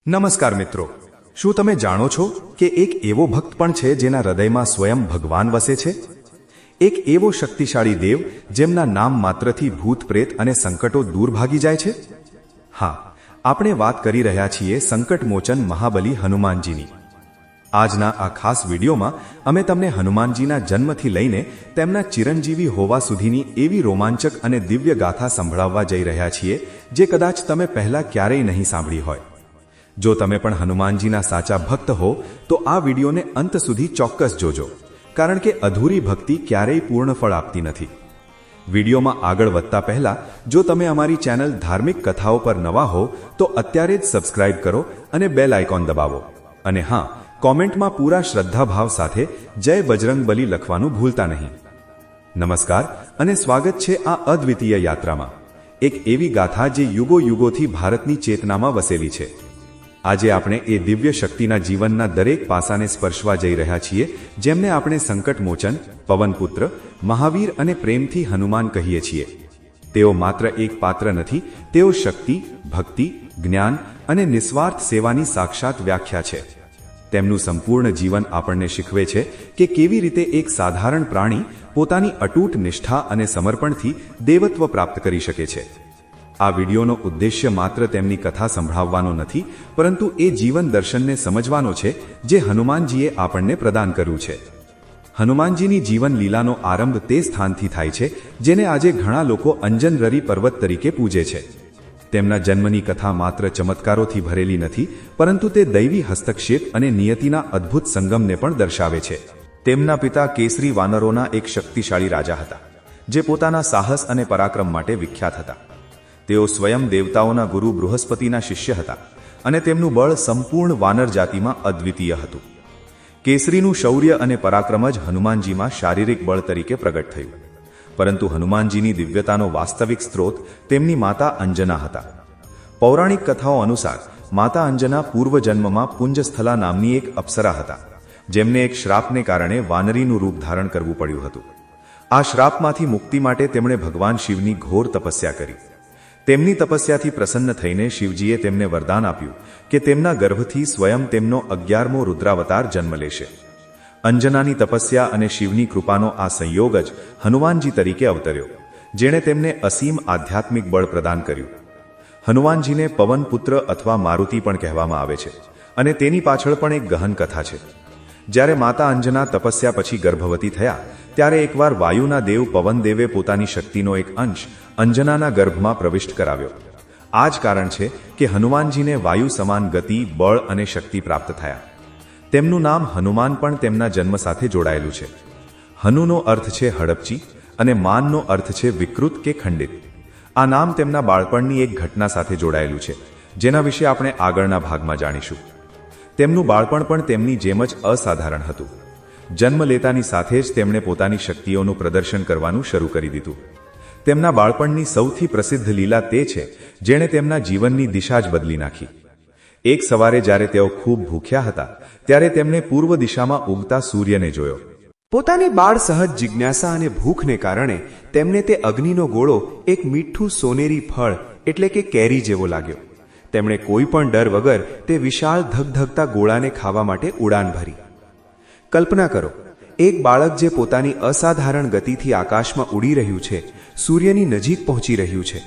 નમસ્કાર મિત્રો, શું તમે જાણો છો કે એક એવો ભક્ત પણ છે જેના હૃદયમાં સ્વયં ભગવાન વસે છે? એક એવો શક્તિશાળી દેવ જેમના નામ માત્રથી ભૂત પ્રેત અને સંકટો દૂર ભાગી જાય છે? હા, આપણે વાત કરી રહ્યા છીએ સંકટમોચન મહાબલી હનુમાનજીની. આજના આ ખાસ વિડીયોમાં અમે તમને હનુમાનજીના જન્મથી લઈને તેમના ચિરંજીવી હોવા સુધીની એવી રોમાંચક અને દિવ્ય ગાથા સંભળાવવા જઈ રહ્યા છીએ જે કદાચ તમે પહેલા ક્યારેય નહીં સાંભળી હોય. જો તમે પણ હનુમાનજીના સાચા ભક્ત હો તો આ વિડીયોને અંત સુધી ચોક્કસ જોજો, કારણ કે અધૂરી ભક્તિ ક્યારેય પૂર્ણ ફળ આપતી નથી. વિડીયોમાં આગળ વધતા પહેલા જો તમે અમારી ચેનલ ધાર્મિક કથાઓ પર નવા હો તો અત્યારે જ સબસ્ક્રાઇબ કરો અને બેલ આઇકોન દબાવો. અને હા, કોમેન્ટમાં પૂરા શ્રદ્ધાભાવ સાથે જય બજરંગબલી લખવાનું ભૂલતા નહીં. નમસ્કાર અને સ્વાગત છે આ અદ્વિતીય યાત્રામાં, એક એવી ગાથા જે યુગો યુગોથી ભારતની ચેતનામાં વસેલી છે. આજે આપણે એ દિવ્ય શક્તિના જીવનના દરેક પાસાને સ્પર્શવા જઈ રહ્યા છીએ જેમને આપણે સંકટમોચન, પવનપુત્ર, મહાવીર અને પ્રેમથી હનુમાન કહીએ છીએ. તેઓ માત્ર એક પાત્ર નથી, તેઓ શક્તિ, ભક્તિ, જ્ઞાન અને નિસ્વાર્થ સેવાની સાક્ષાત વ્યાખ્યા છે. તેમનું સંપૂર્ણ જીવન આપણને શીખવે છે કે કેવી રીતે એક સાધારણ પ્રાણી પોતાની અતૂટ નિષ્ઠા અને સમર્પણથી દેવત્વ પ્રાપ્ત કરી શકે છે. આ વિડીયોનો ઉદ્દેશ્ય માત્ર તેમની કથા સંભળાવવાનો નથી, પરંતુ એ જીવન દર્શનને સમજવાનો છે જે હનુમાનજીએ આપણને પ્રદાન કર્યું છે. હનુમાનજીની જીવન લીલાનો આરંભ તે સ્થાનથી થાય છે જેને આજે ઘણા લોકો અંજનરરી પર્વત તરીકે પૂજે છે. તેમના જન્મની કથા માત્ર ચમત્કારોથી ભરેલી નથી, પરંતુ તે દૈવી હસ્તક્ષેપ અને નિયતિના અદ્ભુત સંગમને પણ દર્શાવે છે. તેમના પિતા કેસરી વાનરોના એક શક્તિશાળી રાજા હતા, જે પોતાના સાહસ અને પરાક્રમ માટે વિખ્યાત હતા. તેઓ સ્વયં દેવતાઓના ગુરુ બૃહસ્પતિના શિષ્ય હતા અને તેમનું બળ સંપૂર્ણ વાનર જાતિમાં અદ્વિતીય હતું. કેસરીનું શૌર્ય અને પરાક્રમ જ હનુમાનજીમાં શારીરિક બળ તરીકે પ્રગટ થયું. પરંતુ હનુમાનજીની દિવ્યતાનો વાસ્તવિક સ્ત્રોત તેમની માતા અંજના હતા. પૌરાણિક કથાઓ અનુસાર માતા અંજના પૂર્વજન્મમાં પુંજસ્થલા નામની એક અપ્સરા હતા, જેમને એક શ્રાપને કારણે વાનરીનું રૂપ ધારણ કરવું પડ્યું હતું. આ શ્રાપમાંથી મુક્તિ માટે તેમણે ભગવાન શિવની ઘોર તપસ્યા કરી. તેમની તપસ્યાથી પ્રસન્ન થઈને શિવજીએ તેમને વરદાન આપ્યું કે તેમના ગર્ભથી સ્વયં તેમનો 11મો રુદ્રાવતાર જન્મ લેશે. અંજનાની તપસ્યા અને શિવની કૃપાનો આ સંયોગ જ હનુમાનજી તરીકે અવતર્યો, જેણે તેમને અસીમ આધ્યાત્મિક બળ પ્રદાન કર્યું. હનુમાનજીને પવનપુત્ર અથવા મારુતિ પણ કહેવામાં આવે છે અને તેની પાછળ પણ એક ગહન કથા છે. જ્યારે માતા અંજના તપસ્યા પછી ગર્ભવતી થયા ત્યારે એકવાર વાયુના દેવ પવનદેવે પોતાની શક્તિનો એક અંશ અંજનાના ગર્ભમાં પ્રવિષ્ટ કરાવ્યો. આ જ કારણ છે કે હનુમાનજીને વાયુ સમાન ગતિ, બળ અને શક્તિ પ્રાપ્ત થયા. તેમનું નામ હનુમાન પણ તેમના જન્મ સાથે જોડાયેલું છે. હનુનો અર્થ છે હડપચી અને માનનો અર્થ છે વિકૃત કે ખંડિત. આ નામ તેમના બાળપણની એક ઘટના સાથે જોડાયેલું છે, જેના વિશે આપણે આગળના ભાગમાં જાણીશું. તેમનું બાળપણ પણ તેમની જેમ જ અસાધારણ હતું. જન્મ લેતાની સાથે જ તેમણે પોતાની શક્તિઓનું પ્રદર્શન કરવાનું શરૂ કરી દીધું. તેમના બાળપણની સૌથી પ્રસિદ્ધ લીલા તે છે જેણે તેમના જીવનની દિશા જ બદલી નાખી. એક સવારે જ્યારે તેઓ ખૂબ ભૂખ્યા હતા ત્યારે તેમણે પૂર્વ દિશામાં ઉગતા સૂર્યને જોયો. પોતાની બાળ સહજ જિજ્ઞાસા અને ભૂખને કારણે તેમને તે અગ્નિનો ગોળો એક મીઠું સોનેરી ફળ એટલે કે કેરી જેવો લાગ્યો. તેમણે કોઈ પણ ડર વગર તે વિશાળ ધગધગતા ગોળાને ખાવા માટે ઉડાન ભરી. કલ્પના કરો, એક બાળક જે પોતાની અસાધારણ ગતિથી આકાશમાં ઉડી રહ્યું છે, સૂર્યની નજીક પહોંચી રહ્યું છે.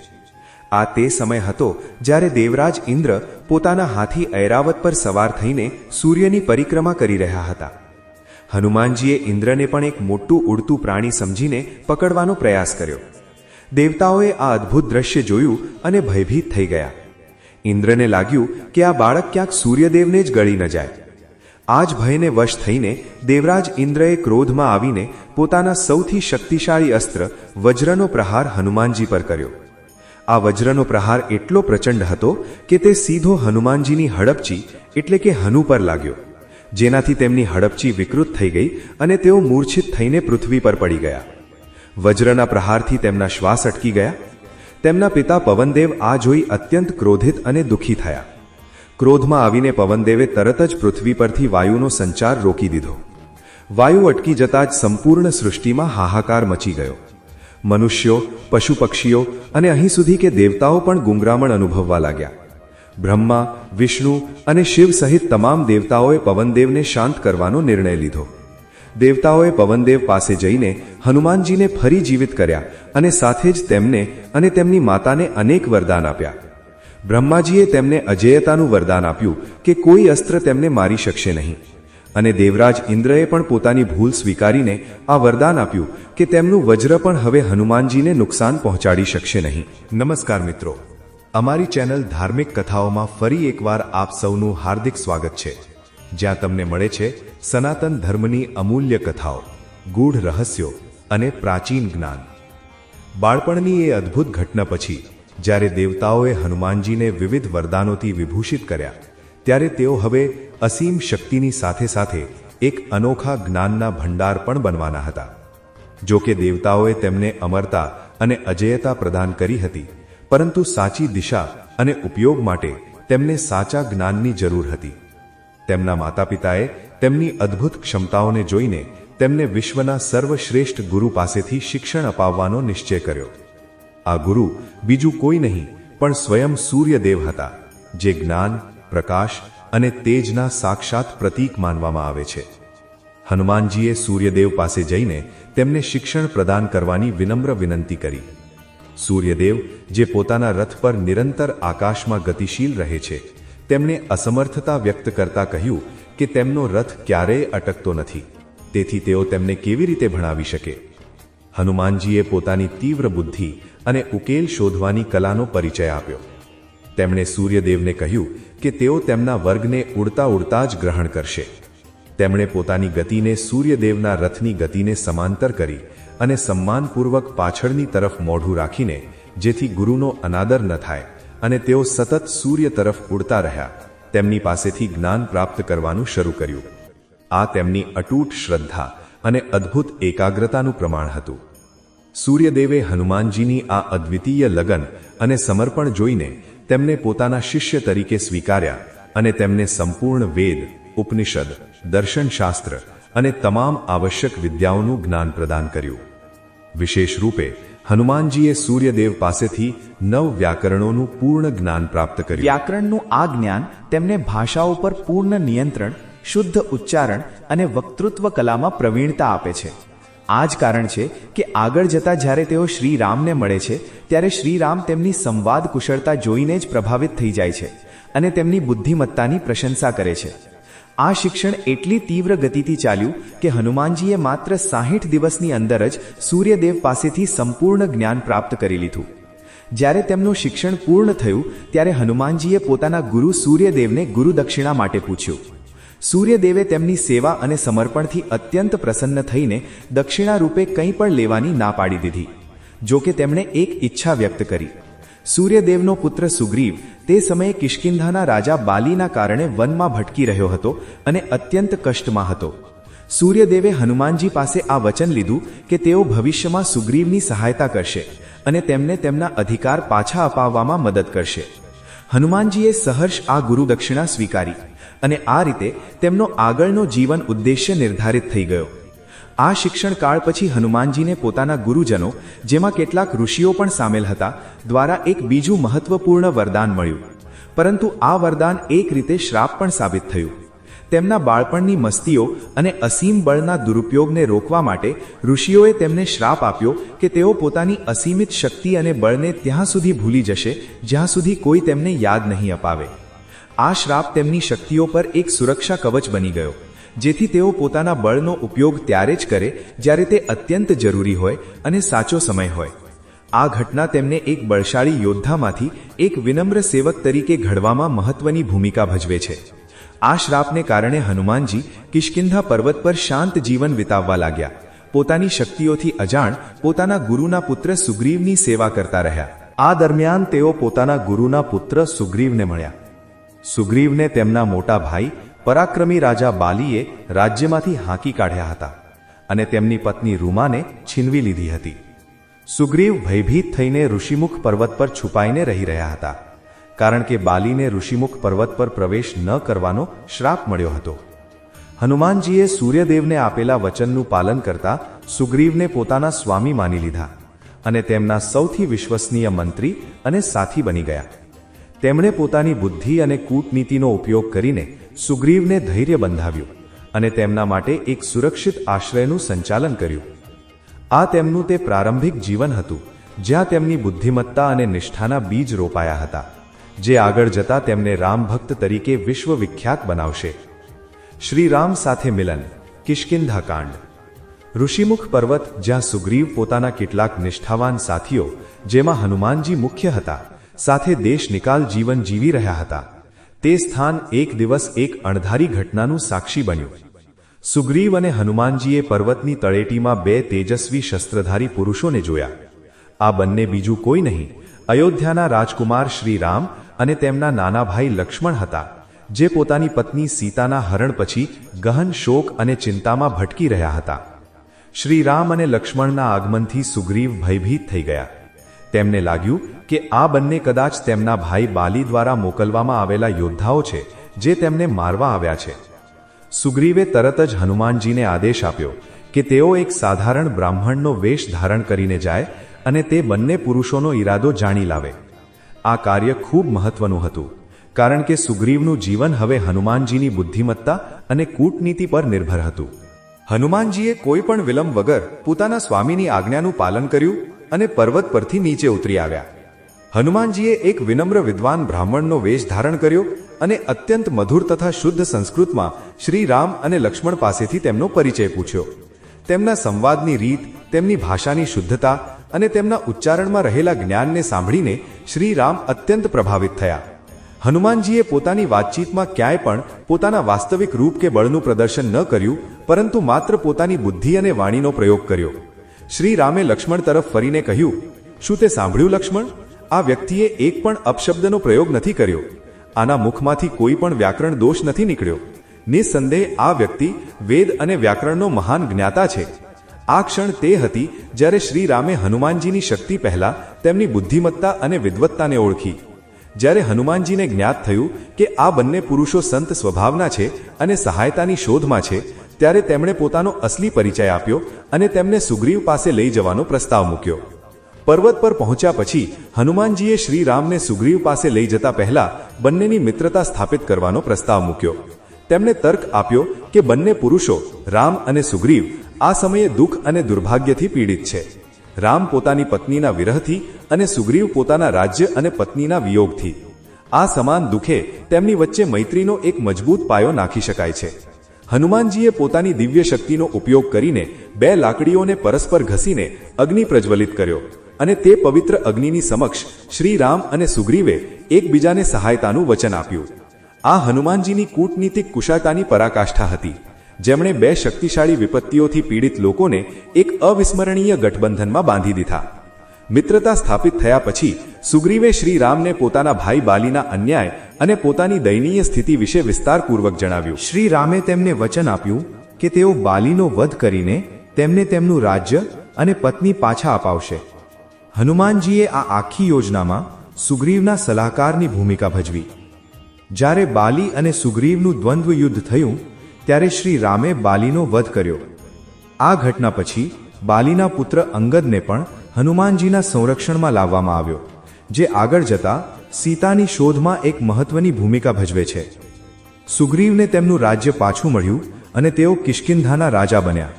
આ તે સમય હતો જ્યારે દેવરાજ ઇન્દ્ર પોતાના હાથી ઐરાવત પર સવાર થઈને સૂર્યની પરિક્રમા કરી રહ્યા હતા. હનુમાનજીએ ઇન્દ્રને પણ એક મોટું ઉડતું પ્રાણી સમજીને પકડવાનો પ્રયાસ કર્યો. દેવતાઓએ આ અદ્ભુત દ્રશ્ય જોયું અને ભયભીત થઈ ગયા. ઇન્દ્રને લાગ્યું કે આ બાળક ક્યાંક સૂર્યદેવને જ ગળી ન જાય. આ જ ભયને વશ થઈને દેવરાજ ઇન્દ્રએ ક્રોધમાં આવીને પોતાના સૌથી શક્તિશાળી અસ્ત્ર વજ્રનો પ્રહાર હનુમાનજી પર કર્યો. આ વજ્રનો પ્રહાર એટલો પ્રચંડ હતો કે તે સીધો હનુમાનજીની હડપચી એટલે કે હનુ પર લાગ્યો, જેનાથી તેમની હડપચી વિકૃત થઈ ગઈ અને તેઓ મૂર્છિત થઈને પૃથ્વી પર પડી ગયા. વજ્રના પ્રહારથી તેમના શ્વાસ અટકી ગયા. તેમના પિતા પવનદેવ આ જોઈ અત્યંત ક્રોધિત અને દુઃખી થયા. ક્રોધમાં આવીને પવનદેવે તરત જ પૃથ્વી પરથી વાયુનો સંચાર રોકી દીધો. વાયુ અટકી જતાં જ સંપૂર્ણ સૃષ્ટિમાં હાહાકાર મચી ગયો. મનુષ્યો, પશુ પક્ષીઓ અને અહીં સુધી કે દેવતાઓ પણ ગુંગરામણ અનુભવવા લાગ્યા. બ્રહ્મા, વિષ્ણુ અને શિવ સહિત તમામ દેવતાઓએ પવનદેવને શાંત કરવાનો નિર્ણય લીધો. દેવતાઓએ પવનદેવ પાસે જઈને હનુમાનજીને ફરી જીવિત કર્યા અને સાથે જ તેમને અને તેમની માતાને અનેક વરદાન આપ્યા. બ્રહ્માજીએ તેમને અજેયતાનું વરદાન આપ્યું કે કોઈ અસ્ત્ર તેમને મારી શકશે નહીં, અને દેવરાજ ઇન્દ્રએ પણ પોતાની ભૂલ સ્વીકારીને આ વરદાન આપ્યું કે તેમનું વજ્ર પણ હવે હનુમાનજીને નુકસાન પહોંચાડી શકશે નહીં. નમસ્કાર મિત્રો, અમારી ચેનલ ધાર્મિક કથાઓમાં ફરી એકવાર આપ સૌનું હાર્દિક સ્વાગત છે, જ્યાં તમને મળે છે સનાતન ધર્મની અમૂલ્ય કથાઓ, ગૂઢ રહસ્યો અને પ્રાચીન જ્ઞાન. બાળપણની એ અદ્ભુત ઘટના પછી જ્યારે દેવતાઓએ હનુમાનજીને વિવિધ વરદાનોથી વિભૂષિત કર્યા, ત્યારે તેઓ હવે અસીમ શક્તિની સાથે સાથે એક અનોખા જ્ઞાનના ભંડાર પણ બનવાના હતા. જો કે દેવતાઓએ તેમને અમરતા અને અજેયતા પ્રદાન કરી હતી, પરંતુ સાચી દિશા અને ઉપયોગ માટે તેમને સાચા જ્ઞાનની જરૂર હતી. તેમના માતા પિતાએ તેમની અદ્ભુત ક્ષમતાઓને જોઈને તેમને વિશ્વના સર્વશ્રેષ્ઠ ગુરુ પાસેથી શિક્ષણ અપાવવાનો નિશ્ચય કર્યો. આ ગુરુ બીજું કોઈ નહીં પણ સ્વયં સૂર્યદેવ હતા, જે જ્ઞાન, પ્રકાશ અને તેજના સાક્ષાત પ્રતીક માનવામાં આવે છે. હનુમાનજીએ સૂર્યદેવ પાસે જઈને તેમને શિક્ષણ પ્રદાન કરવાની વિનમ્ર વિનંતી કરી. સૂર્યદેવ, જે પોતાના રથ પર નિરંતર આકાશમાં ગતિશીલ રહે છે, તેમણે અસમર્થતા વ્યક્ત કરતા કહ્યું કે તેમનો રથ ક્યારેય અટકતો નથી, તેથી તેઓ તેમને કેવી રીતે ભણાવી શકે. હનુમાનજીએ પોતાની તીવ્ર બુદ્ધિ અને ઉકેલ શોધવાની કલાનો પરિચય આપ્યો. તેમણે સૂર્યદેવને કહ્યું કે તેઓ તેમના વર્ગને ઉડતા ઉડતા જ ગ્રહણ કરશે. તેમણે પોતાની ગતિને સૂર્યદેવના રથની ગતિને સમાંતર કરી અને સન્માનપૂર્વક પાછળની તરફ મોઢું રાખીને, જેથી ગુરુનો અનાદર ન થાય અને તેઓ સતત સૂર્ય તરફ ઉડતા રહ્યા, તેમની પાસેથી જ્ઞાન પ્રાપ્ત કરવાનું શરૂ કર્યું. આ તેમની અતૂટ શ્રદ્ધા અને અદ્ભુત એકાગ્રતાનું પ્રમાણ હતું. સૂર્યદેવે હનુમાનજીની આ અદ્વિતીય લગન અને સમર્પણ જોઈને તેમને પોતાના શિષ્ય તરીકે સ્વીકાર્યા અને તેમને સંપૂર્ણ વેદ, ઉપનિષદ, દર્શનશાસ્ત્ર અને તમામ આવશ્યક વિદ્યાઓનું જ્ઞાન પ્રદાન કર્યું. વિશેષ રૂપે હનુમાનજીએ સૂર્યદેવ પાસેથી 9 વ્યાકરણોનું પૂર્ણ જ્ઞાન પ્રાપ્ત કર્યું. વ્યાકરણનું આ જ્ઞાન તેમને ભાષાઓ પર પૂર્ણ નિયંત્રણ, શુદ્ધ ઉચ્ચારણ અને વક્તૃત્વ કલામાં પ્રવીણતા આપે છે. આ જ કારણ છે કે આગળ જતા જ્યારે તેઓ શ્રી રામને મળે છે, ત્યારે શ્રી રામ તેમની સંવાદ કુશળતા જોઈને જ પ્રભાવિત થઈ જાય છે અને તેમની બુદ્ધિમત્તાની પ્રશંસા કરે છે. આ શિક્ષણ એટલી તીવ્ર ગતિથી ચાલ્યું કે હનુમાનજીએ માત્ર 60 દિવસની અંદર જ સૂર્યદેવ પાસેથી સંપૂર્ણ જ્ઞાન પ્રાપ્ત કરી લીધું. જ્યારે તેમનું શિક્ષણ પૂર્ણ થયું, ત્યારે હનુમાનજીએ પોતાના ગુરુ સૂર્યદેવને ગુરુદક્ષિણા માટે પૂછ્યું. સૂર્યદેવે તેમની સેવા અને સમર્પણથી અત્યંત પ્રસન્ન થઈને દક્ષિણા રૂપે કંઈ પણ લેવાની ના પાડી દીધી. જો કે તેમણે એક ઈચ્છા વ્યક્ત કરી. સૂર્યદેવનો પુત્ર સુગ્રીવ તે સમયે કિષ્કિંધાના રાજા બાલીના કારણે વનમાં ભટકી રહ્યો હતો અને અત્યંત કષ્ટમાં હતો. સૂર્યદેવે હનુમાનજી પાસે આ વચન લીધું કે તેઓ ભવિષ્યમાં સુગ્રીવની સહાયતા કરશે અને તેમને તેમના અધિકાર પાછા અપાવવામાં મદદ કરશે. હનુમાનજીએ સહર્ષ આ ગુરુદક્ષિણા સ્વીકારી અને આ રીતે તેમનો આગળનો જીવન ઉદ્દેશ્ય નિર્ધારિત થઈ ગયો. આ શિક્ષણ કાળ પછી હનુમાનજીને પોતાના ગુરુજનો, જેમાં કેટલાક ઋષિઓ પણ સામેલ હતા, દ્વારા એક બીજું મહત્વપૂર્ણ વરદાન મળ્યું. પરંતુ આ વરદાન એક રીતે શ્રાપ પણ સાબિત થયું. તેમના બાળપણની મસ્તીઓ અને અસીમ બળના દુરુપયોગને રોકવા માટે ઋષિઓએ તેમને શ્રાપ આપ્યો કે તેઓ પોતાની અસીમિત શક્તિ અને બળને ત્યાં સુધી ભૂલી જશે જ્યાં સુધી કોઈ તેમને યાદ નહીં અપાવે. આ શ્રાપ તેમની શક્તિઓ પર એક સુરક્ષા કવચ બની ગયો, જેથી તેઓ પોતાના બળનો ઉપયોગ ત્યારે જ કરે જ્યારે તે અત્યંત જરૂરી હોય અને સાચો સમય હોય. આ ઘટના તેમને એક બળશાળી યોદ્ધામાંથી એક વિનમ્ર સેવક તરીકે ઘડવામાં મહત્વની ભૂમિકા ભજવે છે. આ શ્રાપને કારણે હનુમાનજી કિષ્કિંધા પર્વત પર શાંત જીવન વિતાવવા લાગ્યા. પોતાની શક્તિઓથી અજાણ પોતાના ગુરુના પુત્ર સુગ્રીવની સેવા કરતા રહ્યા. આ દરમિયાન તેઓ પોતાના ગુરુના પુત્ર સુગ્રીવને મળ્યા. સુગ્રીવને તેમના મોટા ભાઈ પરાક્રમી રાજા બાલીએ રાજ્યમાંથી હાંકી કાઢ્યા હતા અને તેમની પત્ની રૂમાને છીનવી લીધી હતી. સુગ્રીવ ભયભીત થઈને ઋષિમુખ પર્વત પર છુપાઈને રહી રહ્યા હતા, કારણ કે બાલીને ઋષિમુખ પર્વત પર પ્રવેશ ન કરવાનો શ્રાપ મળ્યો હતો. હનુમાનજીએ સૂર્યદેવને આપેલા વચનનું પાલન કરતા સુગ્રીવને પોતાના સ્વામી માની લીધા અને તેમના સૌથી વિશ્વસનીય મંત્રી અને સાથી બની ગયા. તેમણે પોતાની બુદ્ધિ અને કૂટનીતિનો ઉપયોગ કરીને સુગ્રીવને ધૈર્ય બંધાવ્યું અને તેમના માટે એક સુરક્ષિત આશ્રયનું સંચાલન કર્યું. આ તેમનું તે પ્રારંભિક જીવન હતું જ્યાં તેમની બુદ્ધિમત્તા અને નિષ્ઠાના બીજ રોપાયા હતા, જે આગળ જતા તેમને રામભક્ત તરીકે વિશ્વવિખ્યાત બનાવશે. શ્રી રામ સાથે મિલન. કિષ્કિંધાકાંડ. ઋષિમુખ પર્વત, જ્યાં સુગ્રીવ પોતાના કેટલાક નિષ્ઠાવાન સાથીઓ, જેમાં હનુમાનજી મુખ્ય હતા, સાથે દેશ નિકાલ જીવન જીવી રહ્યા હતા. તે સ્થાન એક દિવસ એક અણધારી ઘટનાનું સાક્ષી બન્યું. સુગ્રીવ અને હનુમાનજીએ પર્વતની તળેટીમાં બે તેજસ્વી શસ્ત્રધારી પુરુષોને જોયા. આ બંને બીજું કોઈ નહીં, અયોધ્યાના રાજકુમાર શ્રી રામ અને તેમના નાના ભાઈ લક્ષ્મણ હતા, જે પોતાની પત્ની સીતાના હરણ પછી ગહન શોક અને ચિંતામાં ભટકી રહ્યા હતા. શ્રી રામ અને લક્ષ્મણના આગમનથી સુગ્રીવ ભયભીત થઈ ગયા. તેમને લાગ્યું કે આ બંને કદાચ તેમના ભાઈ બાલી દ્વારા મોકલવામાં આવેલા યોદ્ધાઓ છે, જે તેમને મારવા આવ્યા છે. સુગ્રીવે તરત જ હનુમાનજીને આદેશ આપ્યો કે તેઓ એક સાધારણ બ્રાહ્મણનો વેશ ધારણ કરીને જાય અને તે બંને પુરુષોનો ઈરાદો જાણી લાવે. આ કાર્ય ખૂબ મહત્વનું હતું, કારણ કે સુગ્રીવનું જીવન હવે હનુમાનજીની બુદ્ધિમત્તા અને કૂટનીતિ પર નિર્ભર હતું. હનુમાનજીએ કોઈ પણ વિલંબ વગર પોતાના સ્વામીની આજ્ઞાનું પાલન કર્યું અને પર્વત પરથી નીચે ઉતરી આવ્યા. હનુમાનજીએ એક વિનમ્ર વિદ્વાન બ્રાહ્મણનો વેશ ધારણ કર્યો અને અત્યંત મધુર તથા શુદ્ધ સંસ્કૃતમાં શ્રી રામ અને લક્ષ્મણ પાસેથી તેમનો પરિચય પૂછ્યો. તેમના સંવાદની રીત, તેમની ભાષાની શુદ્ધતા અને તેમના ઉચ્ચારણમાં રહેલા જ્ઞાનને સાંભળીને શ્રી રામ અત્યંત પ્રભાવિત થયા. હનુમાનજીએ પોતાની વાતચીતમાં ક્યાંય પણ પોતાના વાસ્તવિક રૂપ કે બળનું પ્રદર્શન ન કર્યું, પરંતુ માત્ર પોતાની બુદ્ધિ અને વાણીનો પ્રયોગ કર્યો. શ્રી રામે લક્ષ્મણ તરફ ફરીને કહ્યું, શું તે સાંભળ્યું લક્ષ્મણ? આ વ્યક્તિએ એક પણ અપશબ્દનો પ્રયોગ નથી કર્યો. આના મુખમાંથી કોઈ પણ વ્યાકરણ દોષ નથી નીકળ્યો. નિસંદેહ આ વ્યક્તિ વેદ અને વ્યાકરણનો મહાન જ્ઞાતા છે. આ ક્ષણ તે હતી જ્યારે શ્રી રામે હનુમાનજીની શક્તિ પહેલા તેમની બુદ્ધિમત્તા અને વિદ્વત્તાને ઓળખી. જ્યારે હનુમાનજીને જ્ઞાત થયું કે આ બંને પુરુષો સંત સ્વભાવના છે અને સહાયતાની શોધમાં છે, ત્યારે તેમણે પોતાનો અસલી પરિચય આપ્યો અને તેમને સુગ્રીવ પાસે લઈ જવાનો પ્રસ્તાવ મૂક્યો. પર્વત પર પહોંચ્યા પછી હનુમાનજીએ શ્રી રામને સુગ્રીવ પાસે લઈ જતા પહેલા બંનેની મિત્રતા સ્થાપિત કરવાનો પ્રસ્તાવ મૂક્યો. તેમણે તર્ક આપ્યો કે બંને પુરુષો, રામ અને સુગ્રીવ, આ સમયે દુઃખ અને દુર્ભાગ્યથી પીડિત છે. રામ પોતાની પત્નીના વિરહથી અને સુગ્રીવ પોતાના રાજ્ય અને પત્નીના વિયોગથી. આ સમાન દુઃખે તેમની વચ્ચે મૈત્રીનો એક મજબૂત પાયો નાખી શકાય છે. હનુમાનજીએ પોતાની દિવ્ય શક્તિનો ઉપયોગ કરીને બે લાકડીઓને પરસ્પર ઘસીને અગ્નિ પ્રજ્વલિત કર્યો અને તે પવિત્ર અગ્નિની સમક્ષ શ્રી રામ અને સુગ્રીવે એકબીજાને સહાયતાનું વચન આપ્યું. આ હનુમાનજીની કૂટનીતિક કુશળતાની પરાકાષ્ઠા હતી, જેમણે બે શક્તિશાળી વિપત્તિઓથી પીડિત લોકોને એક અવિસ્મરણીય ગઠબંધનમાં બાંધી દીધા. મિત્રતા સ્થાપિત થયા પછી સુગ્રીવે શ્રી રામને પોતાના ભાઈ બાલીના અન્યાય અને પોતાની દયનીય સ્થિતિ વિશે વિસ્તારપૂર્વક જણાવ્યું. શ્રી રામે તેમને વચન આપ્યું કે તેઓ બાલીનો વધ કરીને તેમને તેમનું રાજ્ય અને પત્ની પાછા અપાવશે. હનુમાનજીએ આ આખી યોજનામાં સુગ્રીવના સલાહકારની ભૂમિકા ભજવી. જ્યારે બાલી અને સુગ્રીવનું દ્વંદ્વ યુદ્ધ થયું, ત્યારે શ્રી રામે બાલીનો વધ કર્યો. આ ઘટના પછી બાલીના પુત્ર અંગદને પણ હનુમાનજીના સંરક્ષણમાં લાવવામાં આવ્યો, જે આગળ જતા સીતાની શોધમાં એક મહત્વની ભૂમિકા ભજવે છે. સુગ્રીવને તેમનું રાજ્ય પાછું મળ્યું અને તેઓ કિષ્કિંધાના રાજા બન્યા.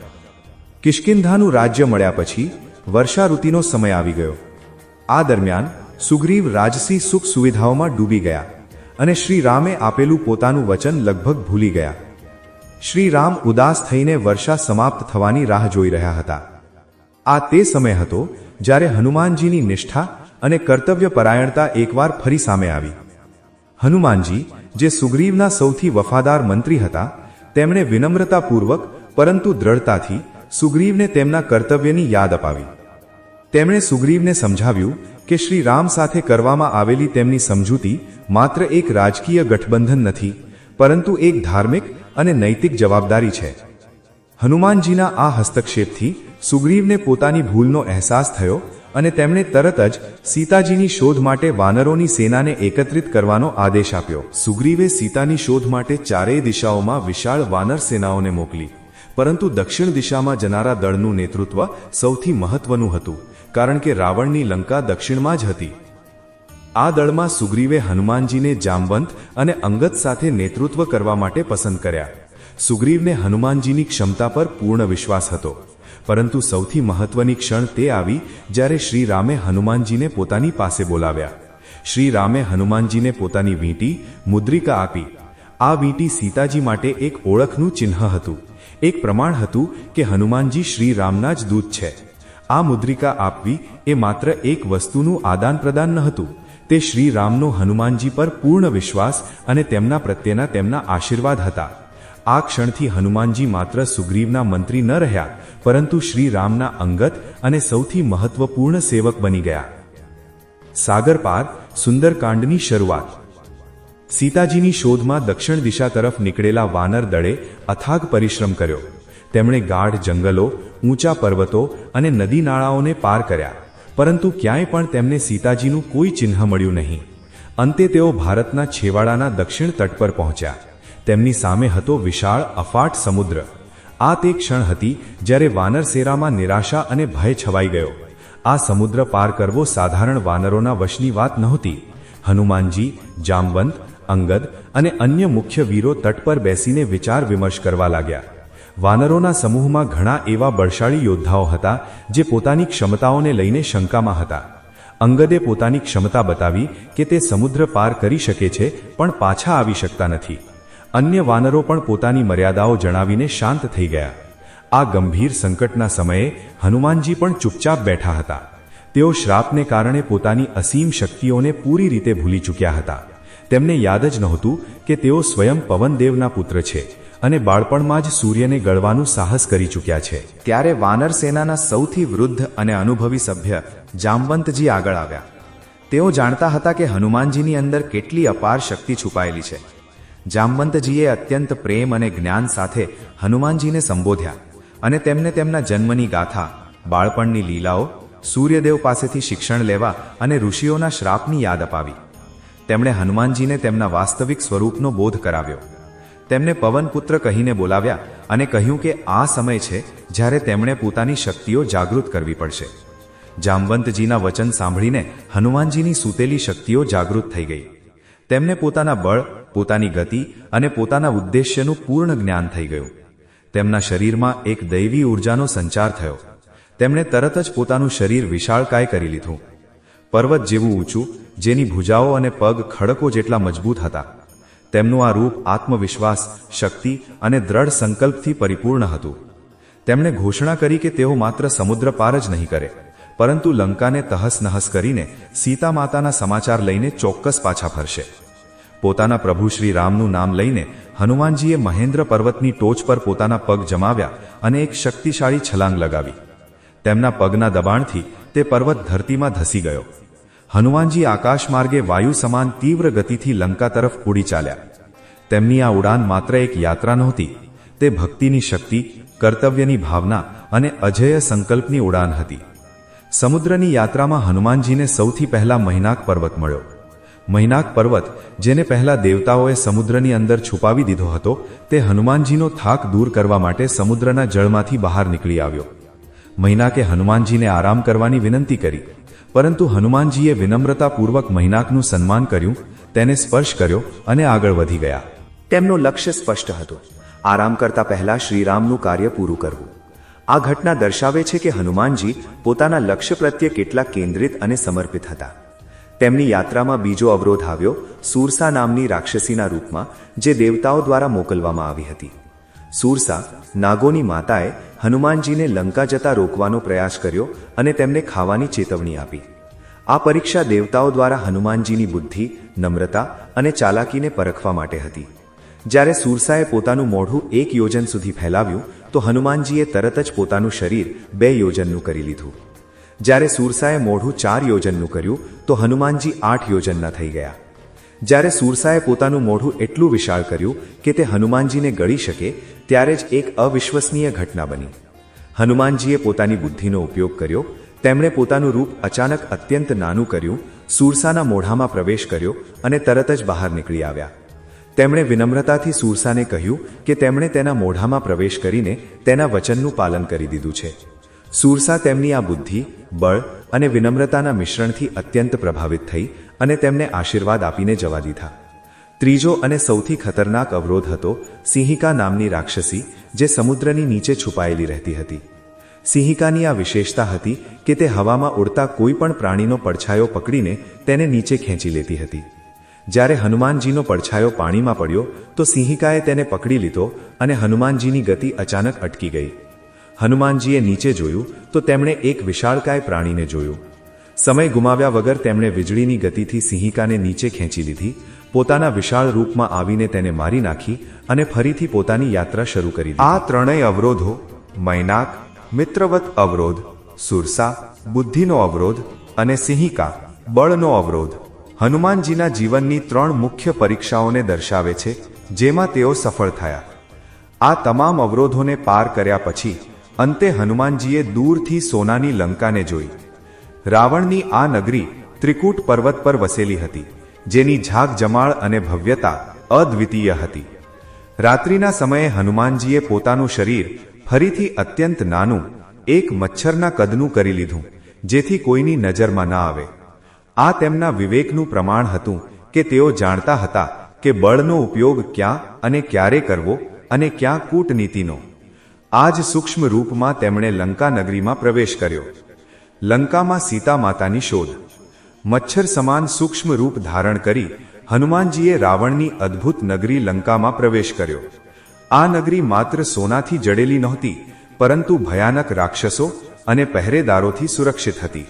કિષ્કિંધાનું રાજ્ય મળ્યા પછી વર્ષા ઋતુનો સમય આવી ગયો. આ દરમિયાન સુગ્રીવ રાજસી સુખ સુવિધાઓમાં ડૂબી ગયા અને શ્રી રામે આપેલું પોતાનું વચન લગભગ ભૂલી ગયા. શ્રી રામ ઉદાસ થઈને વર્ષા સમાપ્ત થવાની રાહ જોઈ રહ્યા હતા. આ તે સમય હતો જ્યારે હનુમાનજીની નિષ્ઠા અને કર્તવ્યપરાયણતા એકવાર ફરી સામે આવી. હનુમાનજી, જે સુગ્રીવના સૌથી વફાદાર મંત્રી હતા, તેમણે વિનમ્રતાપૂર્વક પરંતુ દ્રઢતાથી સુગ્રીવને તેમના કર્તવ્યની યાદ અપાવી. તેમણે સુગ્રીવને સમજાવ્યું કે શ્રી રામ સાથે કરવામાં આવેલી તેમની સમજૂતી માત્ર એક રાજકીય ગઠબંધન નથી, પરંતુ એક ધાર્મિક અને નૈતિક જવાબદારી છે. હનુમાનજીના આ હસ્તક્ષેપથી સુગ્રીવને પોતાની ભૂલનો અહેસાસ થયો અને તેમણે તરત જ સીતાજીની શોધ માટે વાનરોની સેનાને એકત્રિત કરવાનો આદેશ આપ્યો. સુગ્રીવે સીતાની શોધ માટે ચારેય દિશાઓમાં વિશાળ વાનર સેનાઓને મોકલી, પરંતુ દક્ષિણ દિશામાં જનારા દળનું નેતૃત્વ સૌથી મહત્વનું હતું, કારણ કે રાવણની લંકા દક્ષિણમાં જ હતી. આ દળમાં સુગ્રીવે હનુમાનજીને જામવંત અને અંગદ સાથે નેતૃત્વ કરવા માટે પસંદ કર્યા. સુગ્રીવને હનુમાનજીની ક્ષમતા પર પૂર્ણ વિશ્વાસ હતો, પરંતુ સૌથી મહત્વની ક્ષણ તે આવી જ્યારે શ્રી રામે હનુમાનજીને પોતાની પાસે બોલાવ્યા. શ્રી રામે હનુમાનજીને પોતાની વીંટી મુદ્રિકા આપી. આ વીંટી સીતાજી માટે એક ઓળખનું ચિહ્ન હતું, એક પ્રમાણ હતું કે હનુમાનજી શ્રી રામના જ દૂત છે. આ મુદ્રિકા આપવી એ માત્ર એક વસ્તુનું આદાન પ્રદાન ન હતું, તે શ્રી રામનો હનુમાનજી પર પૂર્ણ વિશ્વાસ અને તેમના પ્રત્યેના તેમના આશીર્વાદ હતા. આ ક્ષણથી હનુમાનજી માત્ર સુગ્રીવના મંત્રી ન રહ્યા, પરંતુ શ્રી રામના અંગત અને સૌથી મહત્વપૂર્ણ સેવક બની ગયા. સાગર પાર સુંદરકાંડની શરૂઆત. સીતાજીની શોધમાં દક્ષિણ દિશા તરફ નીકળેલા વાનર દળે અથાગ પરિશ્રમ કર્યો. તેમણે ગાઢ જંગલો, ઊંચા પર્વતો અને નદી નાળાઓને પાર કર્યા, પરંતુ ક્યાંય પણ તેમને સીતાજીનું કોઈ ચિહ્ન મળ્યું નહીં. અંતે તેઓ ભારતના છેવાડાના દક્ષિણ તટ પર પહોંચ્યા. તેમની સામે હતો વિશાળ અફાટ સમુદ્ર. આ તે ક્ષણ હતી જ્યારે વાનરસેરામાં નિરાશા અને ભય છવાઈ ગયો. આ સમુદ્ર પાર કરવો સાધારણ વાનરોના વશની વાત નહોતી. હનુમાનજી, જામવંત, અંગદ અને અન્ય મુખ્ય વીરો તટ પર બેસીને વિચાર વિમર્શ કરવા લાગ્યા. વાનરોના સમૂહમાં ઘણા એવા બળશાળી યોદ્ધાઓ હતા જે પોતાની ક્ષમતાઓને લઈને શંકામાં હતા. અંગદે પોતાની ક્ષમતા બતાવી કે તે સમુદ્ર પાર કરી શકે છે, પણ પાછા આવી શકતા નથી. અન્ય વાનરો પણ પોતાની મર્યાદાઓ જણાવીને શાંત થઈ ગયા. આ ગંભીર સંકટના સમયે હનુમાનજી પણ ચૂપચાપ બેઠા હતા. તેઓ શ્રાપને કારણે પોતાની અસીમ શક્તિઓને પૂરી રીતે ભૂલી ચૂક્યા હતા. તેમને યાદ જ નહોતું કે તેઓ સ્વયં પવનદેવના પુત્ર છે અને બાળપણમાં જ સૂર્યને ગળવાનું સાહસ કરી ચૂક્યા છે. ત્યારે વાનર સેનાના સૌથી વૃદ્ધ અને અનુભવી સભ્ય જામવંતજી આગળ આવ્યા. તેઓ જાણતા હતા કે હનુમાનજીની અંદર કેટલી અપાર શક્તિ છુપાયેલી છે. જામવંતજીએ અત્યંત પ્રેમ અને જ્ઞાન સાથે હનુમાનજીને સંબોધ્યા અને તેમને તેમના જન્મની ગાથા, બાળપણની લીલાઓ, સૂર્યદેવ પાસેથી શિક્ષણ લેવા અને ઋષિઓના શ્રાપની યાદ અપાવી. તેમણે હનુમાનજીને તેમના વાસ્તવિક સ્વરૂપનો બોધ કરાવ્યો. તેમને પવનપુત્ર કહીને બોલાવ્યા અને કહ્યું કે આ સમય છે જ્યારે તેમણે પોતાની શક્તિઓ જાગૃત કરવી પડશે. જામવંતજીના વચન સાંભળીને હનુમાનજીની સૂતેલી શક્તિઓ જાગૃત થઈ ગઈ. તેમને પોતાના બળ, પોતાની ગતિ અને પોતાના ઉદ્દેશ્યનું પૂર્ણ જ્ઞાન થઈ ગયું. તેમના શરીરમાં એક દૈવી ઊર્જાનો સંચાર થયો. તેમણે તરત જ પોતાનું શરીર વિશાળકાય કરી લીધું. પર્વત જેવું ઊંચું, જેની ભુજાઓ અને પગ ખડકો જેટલા મજબૂત હતા. તેમનું આ રૂપ આત્મવિશ્વાસ, શક્તિ અને દ્રઢ સંકલ્પથી પરિપૂર્ણ હતું. તેમણે ઘોષણા કરી કે તેઓ માત્ર સમુદ્ર પાર જ નહીં કરે, પરંતુ લંકાને તહસ નહસ કરીને સીતા માતાના સમાચાર લઈને ચોક્કસ પાછા ફરશે. પોતાના પ્રભુ શ્રી રામનું નામ લઈને હનુમાનજીએ મહેન્દ્ર પર્વતની ટોચ પર પોતાના પગ જમાવ્યા અને એક શક્તિશાળી છલાંગ લગાવી. તેમના પગના દબાણથી તે પર્વત ધરતીમાં ધસી ગયો. હનુમાનજી આકાશ માર્ગે વાયુ સમાન તીવ્ર ગતિથી લંકા તરફ ઉડી ચાલ્યા. તેમની આ ઉડાન માત્ર એક યાત્રા નહોતી, તે ભક્તિની શક્તિ, કર્તવ્યની ભાવના અને અજેય સંકલ્પની ઉડાન હતી. સમુદ્રની યાત્રામાં હનુમાનજીને સૌથી પહેલા મૈનાક પર્વત મળ્યો. મૈનાક પર્વત, જેને પહેલા દેવતાઓએ સમુદ્રની અંદર છુપાવી દીધો હતો, તે હનુમાનજીનો થાક દૂર કરવા માટે સમુદ્રના જળમાંથી બહાર નીકળી આવ્યો. મૈનાકે હનુમાનજીને આરામ કરવાની વિનંતી કરી, પરંતુ હનુમાનજીએ વિનમ્રતાપૂર્વક મૈનાકનું સન્માન કર્યું, તેને સ્પર્શ કર્યો અને આગળ વધી ગયા. તેમનું લક્ષ્ય સ્પષ્ટ હતું: આરામ કરતા પહેલા શ્રીરામનું કાર્ય પૂરું કરવું. આ ઘટના દર્શાવે છે કે હનુમાનજી પોતાના લક્ષ્ય પ્રત્યે કેટલા કેન્દ્રિત અને સમર્પિત હતા. તેમની યાત્રામાં બીજો અવરોધ આવ્યો, સૂરસા નામની રાક્ષસીના રૂપમાં, જે દેવતાઓ દ્વારા મોકલવામાં આવી હતી. સૂરસા, નાગોની માતાએ હનુમાનજીને લંકા જતા રોકવાનો પ્રયાસ કર્યો અને તેમને ખાવાની ચેતવણી આપી. આ પરીક્ષા દેવતાઓ દ્વારા હનુમાનજીની બુદ્ધિ, નમ્રતા અને ચાલાકીને પરખવા માટે હતી. જ્યારે સૂરસાએ પોતાનું મોઢું 1 યોજન સુધી ફેલાવ્યું, તો હનુમાનજીએ તરત જ પોતાનું શરીર 2 યોજનનું કરી લીધું. જ્યારે સૂરસાએ મોઢું 4 યોજનનું કર્યું, તો હનુમાનજી 8 યોજનના થઈ ગયા. જ્યારે સૂરસાએ પોતાનું મોઢું એટલું વિશાળ કર્યું કે તે હનુમાનજીને ગળી શકે, ત્યારે જ એક અવિશ્વસનીય ઘટના બની. હનુમાનજીએ પોતાની બુદ્ધિનો ઉપયોગ કર્યો. તેમણે પોતાનું રૂપ અચાનક અત્યંત નાનું કર્યું, સૂરસાના મોઢામાં પ્રવેશ કર્યો અને તરત જ બહાર નીકળી આવ્યા. તેમણે વિનમ્રતાથી સૂરસાને કહ્યું કે તેમણે તેના મોઢામાં પ્રવેશ કરીને તેના વચનનું પાલન કરી દીધું છે. સૂરસા તેમની આ બુદ્ધિ, બળ અને વિનમ્રતાના મિશ્રણથી અત્યંત પ્રભાવિત થઈ અને તેમને આશીર્વાદ આપીને જવા દીધા. ત્રીજો અને સૌથી ખતરનાક અવરોધ હતો સિંહિકા નામની રાક્ષસી, જે સમુદ્રની નીચે છુપાયેલી રહેતી હતી. સિંહિકાની આ વિશેષતા હતી કે તે હવામાં ઉડતા કોઈ પણ પ્રાણીનો પડછાયો પકડીને તેને નીચે ખેંચી લેતી હતી. જ્યારે હનુમાનજીનો પડછાયો પાણીમાં પડ્યો તો સિંહિકાએ તેને પકડી લીધો અને હનુમાનજીની ગતિ અચાનક અટકી ગઈ. હનુમાનજીએ નીચે જોયું તો તેમણે એક વિશાળકાય પ્રાણીને જોયું. સમય ગુમાવ્યા વગર તેમણે વીજળીની ગતિથી સિંહિકાને નીચે ખેંચી લીધી, પોતાના વિશાળ રૂપમાં આવીને તેને મારી નાખી અને ફરીથી પોતાની યાત્રા શરૂ કરી દીધી. આ ત્રણેય અવરોધો, મૈનાક, મિત્રવત અવરોધ, સુરસા, બુદ્ધિનો અવરોધ, અને સિંહિકા, બળનો અવરોધ, હનુમાનજીના જીવનની ત્રણ મુખ્ય પરીક્ષાઓને દર્શાવે છે, જેમાં તેઓ સફળ થયા. આ તમામ અવરોધોને પાર કર્યા પછી અંતે હનુમાનજીએ દૂરથી સોનાની લંકાને જોઈ. રાવણની આ નગરી ત્રિકૂટ પર્વત પર વસેલી હતી, જેની ઝાકજમાળ અને ભવ્યતા અદ્વિતીય હતી. રાત્રિના સમયે હનુમાનજીએ પોતાનું શરીર ફરીથી અત્યંત નાનું, એક મચ્છરના કદનું કરી લીધું, જેથી કોઈની નજરમાં ના આવે. આ તેમના વિવેકનું પ્રમાણ હતું કે તેઓ જાણતા હતા કે બળનો ઉપયોગ ક્યાં અને ક્યારે કરવો અને ક્યાં કૂટનીતિનો. આ જ સૂક્ષ્મ રૂપમાં તેમણે લંકા નગરીમાં પ્રવેશ કર્યો. લંકામાં સીતા માતાની શોધ. મચ્છર સમાન સૂક્ષ્મ રૂપ ધારણ કરી હનુમાનજીએ રાવણની અદ્ભુત નગરી લંકામાં પ્રવેશ કર્યો. આ નગરી માત્ર સોનાથી જડેલી નહોતી, પરંતુ ભયાનક રાક્ષસો અને પહેરેદારોથી સુરક્ષિત હતી.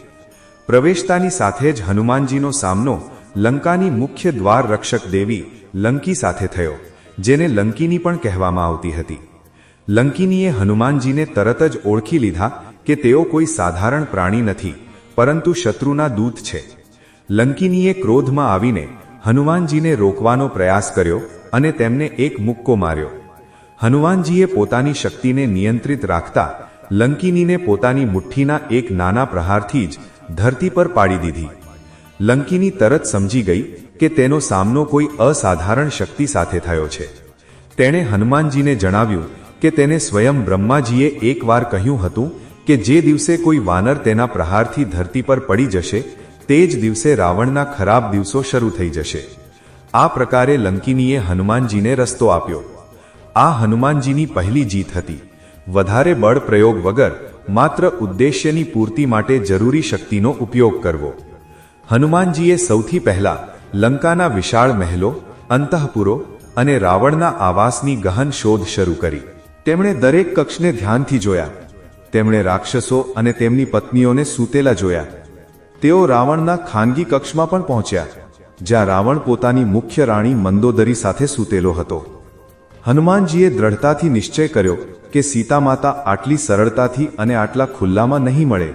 પ્રવેશતાની સાથે જ હનુમાનજીનો સામનો લંકાની મુખ્ય દ્વાર રક્ષક દેવી લંકી સાથે થયો, જેને લંકિની પણ કહેવામાં આવતી હતી. લંકિનીએ હનુમાનજીને તરત જ ઓળખી લીધા કે તેઓ કોઈ સાધારણ પ્રાણી નથી, પરંતુ શત્રુના દૂત છે. લંકિનીએ ક્રોધમાં આવીને હનુમાનજીને રોકવાનો પ્રયાસ કર્યો અને તેમને એક મુક્કો માર્યો. હનુમાનજીએ પોતાની શક્તિને નિયંત્રિત રાખતા લંકિનીને પોતાની મુઠ્ઠીના એક નાના પ્રહારથી જ ધરતી પર પાડી દીધી. લંકિની તરત સમજી ગઈ કે તેનો સામનો કોઈ અસાધારણ શક્તિ સાથે થયો છે. તેણે હનુમાનજીને જણાવ્યું કે તેને સ્વયં બ્રહ્માજીએ એકવાર કહ્યું હતું કે જે દિવસે કોઈ વાનર તેના પ્રહારથી ધરતી પર પડી જશે, તે જ દિવસે રાવણના ખરાબ દિવસો શરૂ થઈ જશે. આ પ્રકારે લંકિનીએ હનુમાનજીને રસ્તો આપ્યો. આ હનુમાનજીની પહેલી જીત હતી. વધારે બળ પ્રયોગ વગર માત્ર ઉદ્દેશ્યની પૂર્તિ માટે જરૂરી શક્તિનો ઉપયોગ કરવો. હનુમાનજીએ સૌથી પહેલા લંકાના વિશાળ મહેલો, અંતઃપુરો અને રાવણના આવાસની ગહન શોધ શરૂ કરી. તેમણે દરેક કક્ષને ધ્યાનથી જોયા. તેમણે રાક્ષસો અને તેમની પત્નીઓને સૂતેલા જોયા. તેઓ રાવણના ખાનગી કક્ષમાં પણ પહોંચ્યા, જ્યાં રાવણ પોતાની મુખ્ય રાણી મંદોદરી સાથે સૂતેલો હતો. હનુમાનજીએ દ્રઢતાથી નિશ્ચય કર્યો કે સીતા માતા આટલી સરળતાથી અને આટલા ખુલ્લામાં નહીં મળે.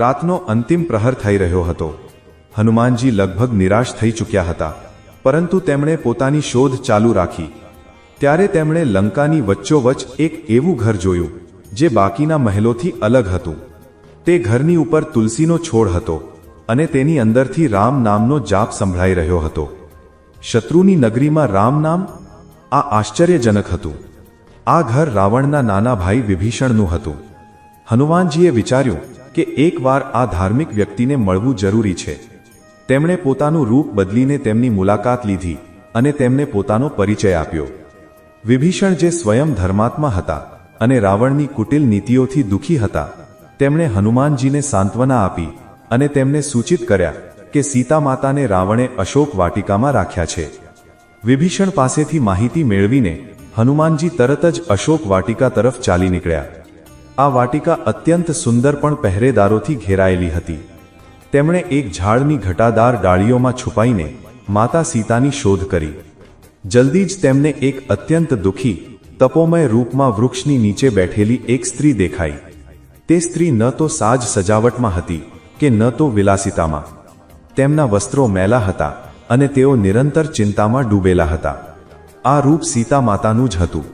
રાતનો અંતિમ પ્રહર થઈ રહ્યો હતો. હનુમાનજી લગભગ નિરાશ થઈ ચૂક્યા હતા, પરંતુ તેમણે પોતાની શોધ ચાલુ રાખી. ત્યારે તેમણે લંકાની વચ્ચોવચ્ચ એક એવું ઘર જોયું જે બાકીના મહેલોથી અલગ હતું. તે ઘરની ઉપર તુલસીનો છોડ હતો અને તેની અંદરથી રામ નામનો જાપ સંભળાઈ રહ્યો હતો. શત્રુની નગરીમાં રામ નામ, આ આશ્ચર્યજનક હતું. આ ઘર રાવણના નાના ભાઈ વિભીષણનું હતું. હનુમાનજીએ વિચાર્યું કે એકવાર આ ધાર્મિક વ્યક્તિને મળવું જરૂરી છે. તેમણે પોતાનું રૂપ બદલીને તેમની મુલાકાત લીધી અને તેમને પોતાનો પરિચય આપ્યો. વિભીષણ, જે સ્વયં ધર્માત્મા હતા અને રાવણની કુટિલ નીતિઓથી દુઃખી હતા, તેમણે હનુમાનજીને સાંત્વના આપી અને તેમને સૂચિત કર્યા કે સીતા માતાને રાવણે અશોક વાટિકામાં રાખ્યા છે. વિભીષણ પાસેથી માહિતી મેળવીને હનુમાનજી તરત જ અશોક વાટિકા તરફ ચાલી નીકળ્યા. આ વાટિકા અત્યંત સુંદર પણ પહેરેદારોથી ઘેરાયેલી હતી. તેમણે એક ઝાડની ઘટાદાર ડાળીઓમાં છુપાઈને માતા સીતાની શોધ કરી. જલ્દી જ તેમને એક અત્યંત દુઃખી, તપોમય રૂપમાં વૃક્ષની નીચે બેઠેલી એક સ્ત્રી દેખાઈ. તે સ્ત્રી ન તો સાજ સજાવટમાં હતી કે ન તો વિલાસિતામાં. તેમના વસ્ત્રો મેલા હતા અને તેઓ નિરંતર ચિંતામાં ડૂબેલા હતા. આ રૂપ સીતા માતાનું જ હતું.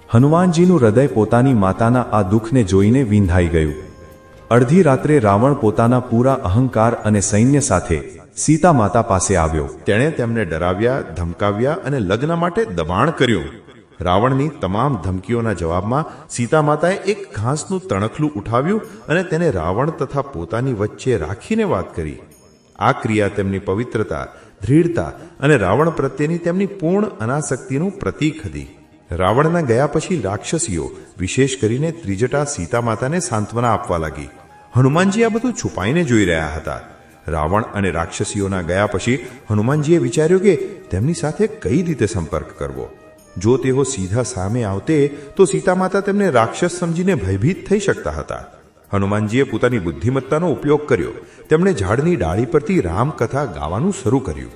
હનુમાનજીનું હૃદય પોતાની માતાના આ દુઃખને જોઈને વિંધાઈ ગયું. અડધી રાત્રે રાવણ પોતાના પૂરા અહંકાર અને સૈન્ય સાથે સીતા માતા પાસે આવ્યો. તેણે તેમને ડરાવ્યા, ધમકાવ્યા અને લગ્ન માટે દબાણ કર્યું. રાવણની તમામ ધમકીઓના જવાબમાં સીતા માતાએ એક ઘાસનું તણખલું ઉઠાવ્યું અને તેને રાવણ તથા પોતાની વચ્ચે રાખીને વાત કરી. આ ક્રિયા તેમની પવિત્રતા, દૃઢતા અને રાવણ પ્રત્યેની તેમની પૂર્ણ અનાસક્તિનું પ્રતીક હતી. રાવણના ગયા પછી રાક્ષસીઓ, વિશેષ કરીને ત્રિજટા સીતા માતાને સાંત્વના આપવા લાગી. હનુમાનજી આ બધું છુપાઈને જોઈ રહ્યા હતા. રાવણ અને રાક્ષસીઓના ગયા પછી હનુમાનજીએ વિચાર્યું કે તેમની સાથે કઈ રીતે સંપર્ક કરવો. જો તેઓ સીધા સામે આવતે તો સીતા માતા તેમને રાક્ષસ સમજીને ભયભીત થઈ શકતા હતા. હનુમાનજીએ પોતાની બુદ્ધિમત્તાનો ઉપયોગ કર્યો. તેમણે ઝાડની ડાળી પરથી રામકથા ગાવાનું શરૂ કર્યું.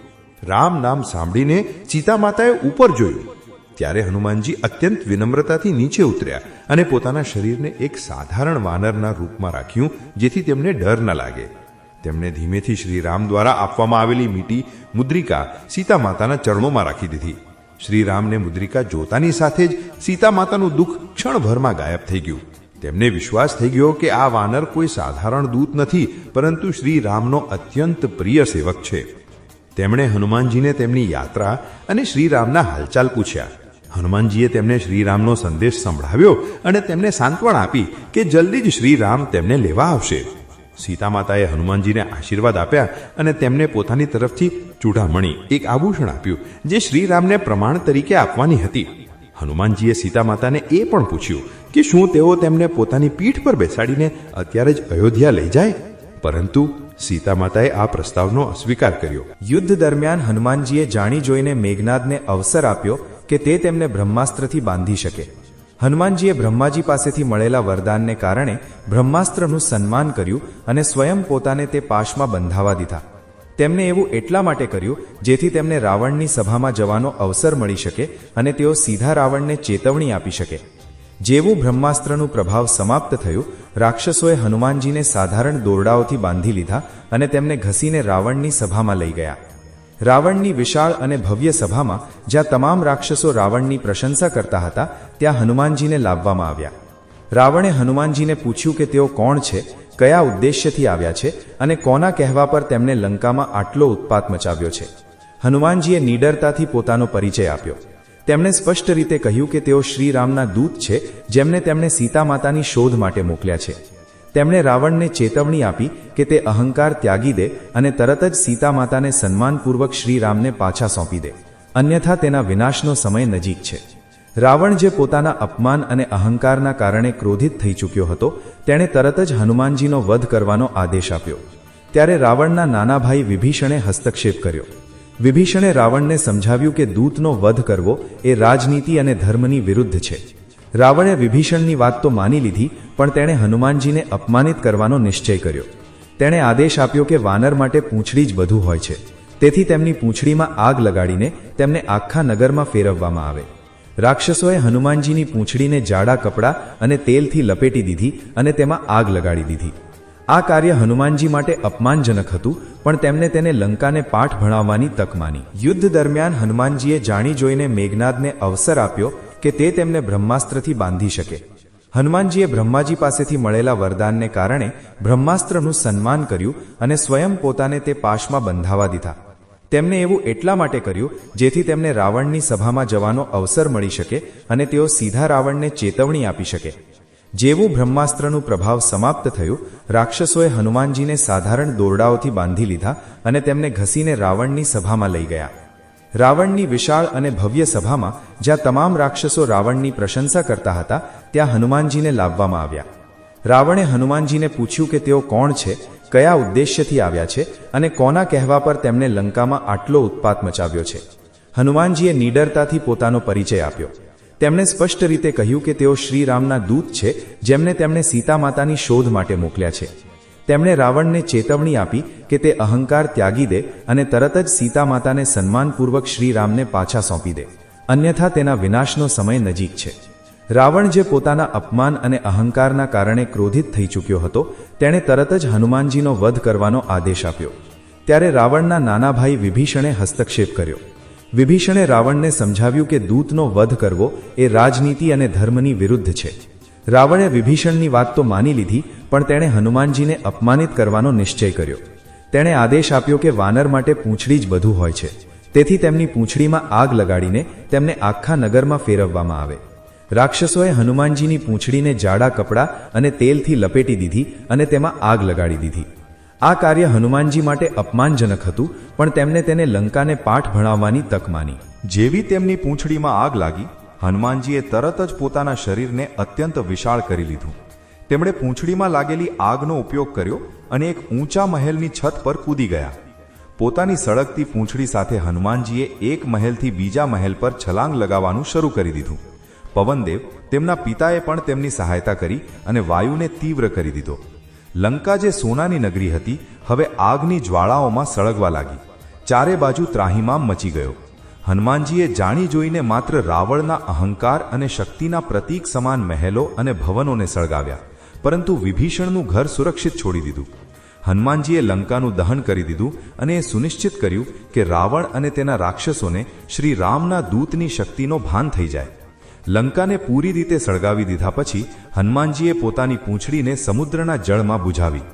રામ નામ સાંભળીને સીતા માતાએ ઉપર જોયું. ત્યારે હનુમાનજી અત્યંત વિનમ્રતાથી નીચે ઉતર્યા અને પોતાના શરીરને એક સાધારણ વાનરના રૂપમાં રાખ્યું, જેથી તેમને ડર ન લાગે. તેમણે ધીમેથી શ્રી રામ દ્વારા આપવામાં આવેલી મીઠી મુદ્રિકા સીતા માતાના ચરણોમાં રાખી દીધી. શ્રી રામને મુદ્રિકા જોતાની સાથે જ સીતા માતાનું દુઃખ ક્ષણભરમાં ગાયબ થઈ ગયું. તેમને વિશ્વાસ થઈ ગયો કે આ વાનર કોઈ સાધારણ દૂત નથી, પરંતુ શ્રી રામનો અત્યંત પ્રિય સેવક છે. તેમણે હનુમાનજીને તેમની યાત્રા અને શ્રીરામના હાલચાલ પૂછ્યા. હનુમાનજીએ તેમને શ્રીરામનો સંદેશ સંભળાવ્યો અને તેમને સાંત્વના આપી કે જલ્દી જ શ્રીરામ તેમને લેવા આવશે. સીતા માતાએ હનુમાનજીને આશીર્વાદ આપ્યા અને તેમને પોતાની તરફથી ચૂડામણી, એક આભૂષણ આપ્યું, જે શ્રીરામને પ્રમાણ તરીકે આપવાની હતી. હનુમાનજીએ સીતા માતાને એ પણ પૂછ્યું કે શું તેઓ તેમને પોતાની પીઠ પર બેસાડીને અત્યારે જ અયોધ્યા લઈ જાય, પરંતુ સીતા માતાએ આ પ્રસ્તાવનો અસ્વીકાર કર્યો. યુદ્ધ દરમિયાન હનુમાનજીએ જાણી જોઈને મેઘનાદને અવસર આપ્યો કે તે તેમને બ્રહ્માસ્ત્રથી બાંધી શકે. હનુમાનજીએ બ્રહ્માજી પાસેથી મળેલા વરદાનને કારણે બ્રહ્માસ્ત્રનું સન્માન કર્યું અને સ્વયં પોતાને તે પાશમાં બંધાવા દીધા. તેમને એવું એટલા માટે કર્યું જેથી તેમને રાવણની સભામાં જવાનો અવસર મળી શકે અને તેઓ સીધા રાવણને ચેતવણી આપી શકે. જેવું બ્રહ્માસ્ત્રનું પ્રભાવ સમાપ્ત થયું, રાક્ષસોએ હનુમાનજીને સાધારણ દોરડાઓથી બાંધી લીધા અને તેમને ઘસીને રાવણની સભામાં લઈ ગયા. રાવણની વિશાળ અને ભવ્ય સભામાં જ્યાં તમામ રાક્ષસો રાવણની પ્રશંસા કરતા હતા, ત્યાં હનુમાનજીને લાવવામાં આવ્યા. રાવણે હનુમાનજીને પૂછ્યું કે તેઓ કોણ છે, કયા ઉદ્દેશ્યથી આવ્યા છે અને કોના કહેવા પર તેમને લંકામાં આટલો ઉત્પાત મચાવ્યો છે. હનુમાનજીએ નીડરતાથી પોતાનો પરિચય આપ્યો. તેમણે સ્પષ્ટ રીતે કહ્યું કે તેઓ શ્રીરામના દૂત છે, જેમને તેમણે સીતા માતાની શોધ માટે મોકલ્યા છે. તેમણે રાવણને ચેતવણી આપી કે તે અહંકાર ત્યાગી દે અને તરત જ સીતા માતાને સન્માનપૂર્વક શ્રીરામને પાછા સોંપી દે, અન્યથા તેના વિનાશનો સમય નજીક છે. રાવણ, જે પોતાના અપમાન અને અહંકારના કારણે ક્રોધિત થઈ ચૂક્યો હતો, તેણે તરત જ હનુમાનજીનો વધ કરવાનો આદેશ આપ્યો. ત્યારે રાવણના નાના ભાઈ વિભીષણે હસ્તક્ષેપ કર્યો. વિભીષણે રાવણને સમજાવ્યું કે દૂતનો વધ કરવો એ રાજનીતિ અને ધર્મની વિરુદ્ધ છે. રાવણે વિભીષણની વાત તો માની લીધી, પણ તેણે હનુમાનજીને અપમાનિત કરવાનો નિશ્ચય કર્યો. તેણે આદેશ આપ્યો કે વાનર માટે પૂંછડી જ બધું હોય છે, તેથી તેમની પૂંછડીમાં આગ લગાડીને તેમને આખા નગરમાં ફેરવવામાં આવે. રાક્ષસોએ હનુમાનજીની પૂંછડીને જાડા કપડાં અને તેલથી લપેટી દીધી અને તેમાં આગ લગાડી દીધી. આ કાર્ય હનુમાનજી માટે અપમાનજનક હતું, પણ તેમને તેને લંકાને પાઠ ભણાવવાની તક માની. યુદ્ધ દરમિયાન હનુમાનજીએ જાણી જોઈને મેઘનાદને અવસર આપ્યો કે તે તેમને બ્રહ્માસ્ત્રથી બાંધી શકે. હનુમાનજીએ બ્રહ્માજી પાસેથી મળેલા વરદાનને કારણે બ્રહ્માસ્ત્રનું સન્માન કર્યું અને સ્વયં પોતાને તે પાશમાં બંધાવા દીધા. તેમને એવું એટલા માટે કર્યું જેથી તેમને રાવણની સભામાં જવાનો અવસર મળી શકે અને તેઓ સીધા રાવણને ચેતવણી આપી શકે. જેવું બ્રહ્માસ્ત્રનું પ્રભાવ સમાપ્ત થયું, રાક્ષસોએ હનુમાનજીને સાધારણ દોરડાઓથી બાંધી લીધા અને તેમને ઘસીને રાવણની સભામાં લઈ ગયા. રાવણની વિશાળ અને ભવ્ય સભામાં જ્યાં તમામ રાક્ષસો રાવણની પ્રશંસા કરતા હતા, ત્યાં હનુમાનજીને લાવવામાં આવ્યા. રાવણે હનુમાનજીને પૂછ્યું કે તેઓ કોણ છે, કયા ઉદ્દેશ્યથી આવ્યા છે અને કોના કહેવા પર તેમને લંકામાં આટલો ઉત્પાત મચાવ્યો છે. હનુમાનજીએ નીડરતાથી પોતાનો પરિચય આપ્યો. તેમણે સ્પષ્ટ રીતે કહ્યું કે તેઓ શ્રીરામના દૂત છે, જેમને તેમણે સીતા માતાની શોધ માટે મોકલ્યા છે. તેમણે રાવણને ચેતવણી આપી કે તે અહંકાર ત્યાગી દે અને તરત જ સીતા માતાને સન્માનપૂર્વક શ્રીરામને પાછા સોંપી દે, અન્યથા તેના વિનાશનો સમય નજીક છે. રાવણ, જે પોતાના અપમાન અને અહંકારના કારણે ક્રોધિત થઈ ચૂક્યો હતો, તેણે તરત જ હનુમાનજીનો વધ કરવાનો આદેશ આપ્યો. ત્યારે રાવણના નાના ભાઈ વિભીષણે હસ્તક્ષેપ કર્યો. વિભીષણે રાવણને સમજાવ્યું કે દૂતનો વધ કરવો એ રાજનીતિ અને ધર્મની વિરુદ્ધ છે. રાવણે વિભીષણની વાત તો માની લીધી, પણ તેણે હનુમાનજીને અપમાનિત કરવાનો નિશ્ચય કર્યો. તેણે આદેશ આપ્યો કે વાનર માટે પૂંછડી જ બધું હોય છે, તેથી તેમની પૂંછડીમાં આગ લગાડીને તેમને આખા નગરમાં ફેરવવામાં આવે. રાક્ષસોએ હનુમાનજીની પૂંછડીને જાડા કપડાં અને તેલથી લપેટી દીધી અને તેમાં આગ લગાડી દીધી. આ કાર્ય હનુમાનજી માટે અપમાનજનક હતું, પણ તેમને તેને લંકાને પાઠ ભણાવવાની તક માની. જેવી તેમની પૂંછડીમાં આગ લાગી, હનુમાનજીએ તરત જ પોતાના શરીરને અત્યંત વિશાળ કરી લીધું. તેમણે પૂંછડીમાં લાગેલી આગનો ઉપયોગ કર્યો અને એક ઊંચા મહેલની છત પર કૂદી ગયા. પોતાની સળગતી પૂંછડી સાથે હનુમાનજીએ એક મહેલથી બીજા મહેલ પર છલાંગ લગાવવાનું શરૂ કરી દીધું. પવનદેવ, તેમના પિતાએ પણ તેમની સહાયતા કરી અને વાયુને તીવ્ર કરી દીધો. લંકા જે સોનાની નગરી હતી, હવે આગની જ્વાળાઓમાં સળગવા લાગી. ચારે બાજુ ત્રાહિમામ મચી ગયો. હનુમાનજીએ જાણી જોઈને માત્ર રાવણના અહંકાર અને શક્તિના પ્રતીક સમાન મહેલો અને ભવનોને સળગાવ્યા, પરંતુ વિભીષણનું ઘર સુરક્ષિત છોડી દીધું. હનુમાનજીએ લંકાનું દહન કરી દીધું અને એ સુનિશ્ચિત કર્યું કે રાવણ અને તેના રાક્ષસોને શ્રી રામના દૂતની શક્તિનો ભાન થઈ જાય. લંકાને પૂરી રીતે સળગાવી દીધા પછી હનુમાનજીએ પોતાની પૂંછડીને સમુદ્રના જળમાં બુઝાવી.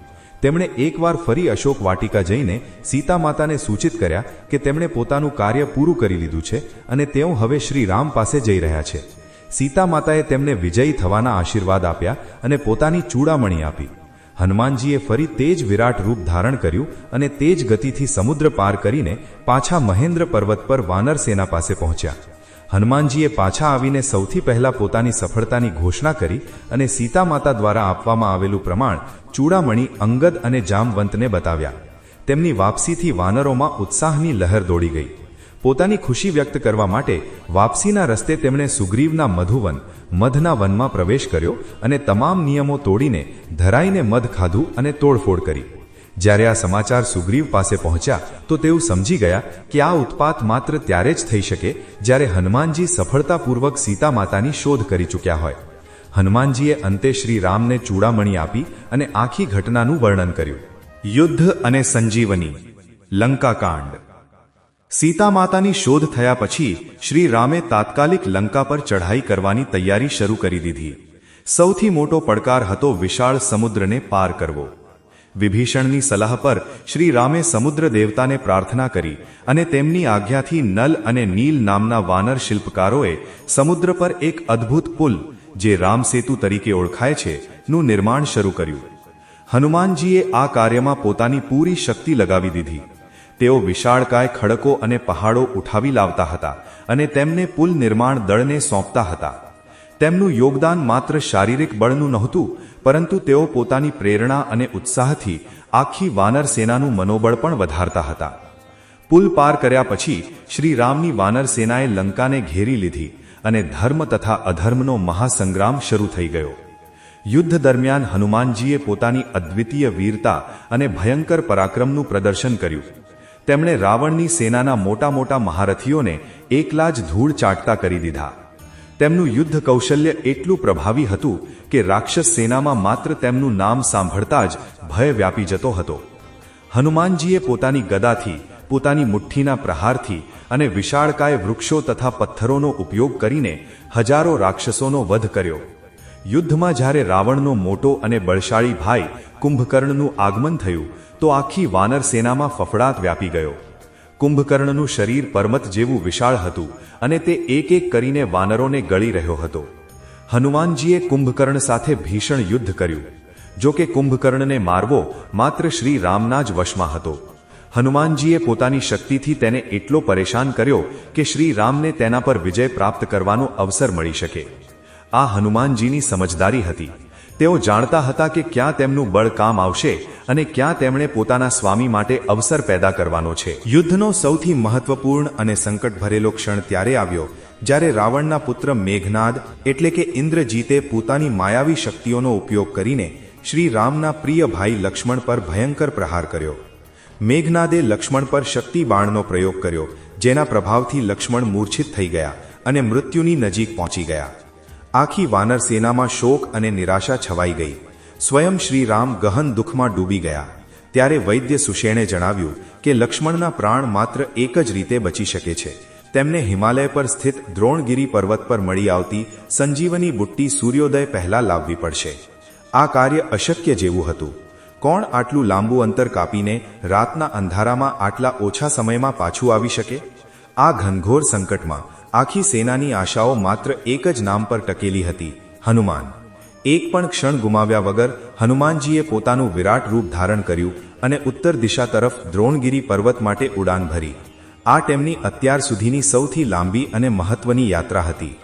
તેમણે એકવાર ફરી અશોક વાટિકા જઈને સીતા માતાને સૂચિત કર્યા કે તેમણે પોતાનું કાર્ય પૂરું કરી લીધું છે અને તેઓ હવે શ્રી રામ પાસે જઈ રહ્યા છે. સીતા માતાએ તેમને વિજયી થવાના આશીર્વાદ આપ્યા અને પોતાની ચૂડામણી આપી. હનુમાનજીએ ફરી તે જ વિરાટ રૂપ ધારણ કર્યું અને તે જ ગતિથી સમુદ્ર પાર કરીને પાછા મહેન્દ્ર પર્વત પર વાનર સેના પાસે પહોંચ્યા. હનુમાનજીએ પાછા આવીને સૌથી પહેલા પોતાની સફળતાની ઘોષણા કરી અને સીતા માતા દ્વારા આપવામાં આવેલું પ્રમાણ ચૂડામણી અંગદ અને જામવંતને બતાવ્યા. તેમની વાપસીથી વાનરોમાં ઉત્સાહની લહેર દોડી ગઈ. પોતાની ખુશી વ્યક્ત કરવા માટે વાપસીના રસ્તે તેમણે સુગ્રીવના મધુવન મધના વનમાં પ્રવેશ કર્યો અને તમામ નિયમો તોડીને ધરાઈને મધ ખાધું અને તોડફોડ કરી. જ્યારે આ સમાચાર સુગ્રીવ પાસે પહોંચ્યા તો તેઓ સમજી ગયા કે આ ઉત્પાત માત્ર ત્યારે જ થઈ શકે જ્યારે હનુમાનજી સફળતાપૂર્વક સીતા માતાની શોધ કરી ચૂક્યા હોય. હનુમાનજીએ અંતે શ્રી રામને ચૂડામણી આપી અને આખી ઘટનાનું વર્ણન કર્યું. યુદ્ધ અને સંજીવની. લંકાકાંડ. સીતા માતાની શોધ થયા પછી શ્રી રામે તાત્કાલિક લંકા પર ચઢાઈ કરવાની તૈયારી શરૂ કરી દીધી. સૌથી મોટો પડકાર હતો વિશાળ સમુદ્રને પાર કરવો. વિભીષણની સલાહ પર શ્રી રામે સમુદ્ર દેવતાને પ્રાર્થના કરી અને તેમની આજ્ઞાથી નલ અને નીલ નામના વાનર શિલ્પકારોએ સમુદ્ર પર એક અદ્ભુત પુલ, જે રામસેતુ તરીકે ઓળખાય છે, નું નિર્માણ શરૂ કર્યું. હનુમાનજીએ આ કાર્યમાં પોતાની પૂરી શક્તિ લગાવી દીધી. તેઓ વિશાળકાય ખડકો અને પહાડો ઉઠાવી લાવતા હતા અને તેમને પુલ નિર્માણ દળને સોંપતા હતા. તેમનું યોગદાન માત્ર શારીરિક બળનું નહોતું, પરંતુ તેઓ પોતાની પ્રેરણા અને ઉત્સાહથી આખી વાનર સેનાનું મનોબળ પણ વધારતા હતા. પુલ પાર કર્યા પછી શ્રી રામની વાનર સેનાએ લંકાને ઘેરી લીધી અને ધર્મ તથા અધર્મનો મહાસંગ્રામ શરૂ થઈ ગયો. યુદ્ધ દરમિયાન હનુમાનજીએ પોતાની અદ્વિતીય વીરતા અને ભયંકર પરાક્રમનું પ્રદર્શન કર્યું. તેમણે રાવણની સેનાના મોટા મોટા મહારથીઓને એકલા જ ધૂળ ચાટતા કરી દીધા. તેમનું યુદ્ધ કૌશલ્ય એટલું પ્રભાવી હતું કે રાક્ષસ સેનામાં માત્ર તેમનું નામ સાંભળતા જ ભય વ્યાપી જતો હતો. હનુમાનજીએ પોતાની ગદાથી, પોતાની મુઠ્ઠીના પ્રહારથી અને વિશાળકાય વૃક્ષો તથા પથ્થરોનો ઉપયોગ કરીને હજારો રાક્ષસોનો વધ કર્યો. યુદ્ધમાં જ્યારે રાવણનો મોટો અને બળશાળી ભાઈ કુંભકર્ણનું આગમન થયું તો આખી વાનર સેનામાં ફફડાટ વ્યાપી ગયો. કુંભકર્ણનું શરીર પર્વત જેવું વિશાળ હતું અને તે એક એક કરીને વાનરોને ગળી રહ્યો હતો. હનુમાનજીએ કુંભકર્ણ સાથે ભીષણ યુદ્ધ કર્યું. જો કે કુંભકર્ણને મારવો માત્ર શ્રી રામના જ વશમાં હતો. હનુમાનજીએ પોતાની શક્તિથી તેને એટલો પરેશાન કર્યો કે શ્રી રામને તેના પર વિજય પ્રાપ્ત કરવાનો અવસર મળી શકે. આ હનુમાનજીની સમજદારી હતી. તેઓ જાણતા હતા કે ક્યાં તેમનું બળ કામ આવશે અને ક્યાં તેમણે પોતાના સ્વામી માટે અવસર પેદા કરવાનો છે. યુદ્ધનો સૌથી મહત્વપૂર્ણ અને સંકટ ભરેલો ક્ષણ ત્યારે આવ્યો જ્યારે રાવણના પુત્ર મેઘનાદ એટલે કે ઇન્દ્રજીતે પોતાની માયાવી શક્તિઓનો ઉપયોગ કરીને શ્રી રામના પ્રિય ભાઈ લક્ષ્મણ પર ભયંકર પ્રહાર કર્યો. મેઘનાદે લક્ષ્મણ પર શક્તિ બાણનો પ્રયોગ કર્યો, જેના પ્રભાવથી લક્ષ્મણ મૂર્છિત થઈ ગયા અને મૃત્યુની નજીક પહોંચી ગયા. આખી વાનર સેનામાં શોક અને નિરાશા છવાઈ ગઈ. સ્વયં શ્રી રામ ગહન દુઃખમાં ડૂબી ગયા. ત્યારે વૈદ્ય સુષેણે જણાવ્યું કે લક્ષ્મણના પ્રાણ માત્ર એક જ રીતે બચી શકે છે. તેમને હિમાલય પર સ્થિત દ્રોણગિરી પર્વત પર મળી આવતી સંજીવની બુટ્ટી સૂર્યોદય પહેલા લાવવી પડશે. આ કાર્ય અશક્ય જેવું હતું. કોણ આટલું લાંબુ અંતર કાપીને રાતના અંધારામાં આટલા ઓછા સમયમાં પાછું આવી શકે? આ ઘનઘોર સંકટમાં આખી સેનાની આશાઓ માત્ર એક જ નામ પર ટકેલી હતી, હનુમાન. એક પણ ક્ષણ ગુમાવ્યા વગર હનુમાનજીએ પોતાનું વિરાટ રૂપ ધારણ કર્યું અને ઉત્તર દિશા તરફ દ્રોણગિરી પર્વત માટે ઉડાન ભરી. આ તેમની અત્યાર સુધીની સૌથી લાંબી અને મહત્વની યાત્રા હતી.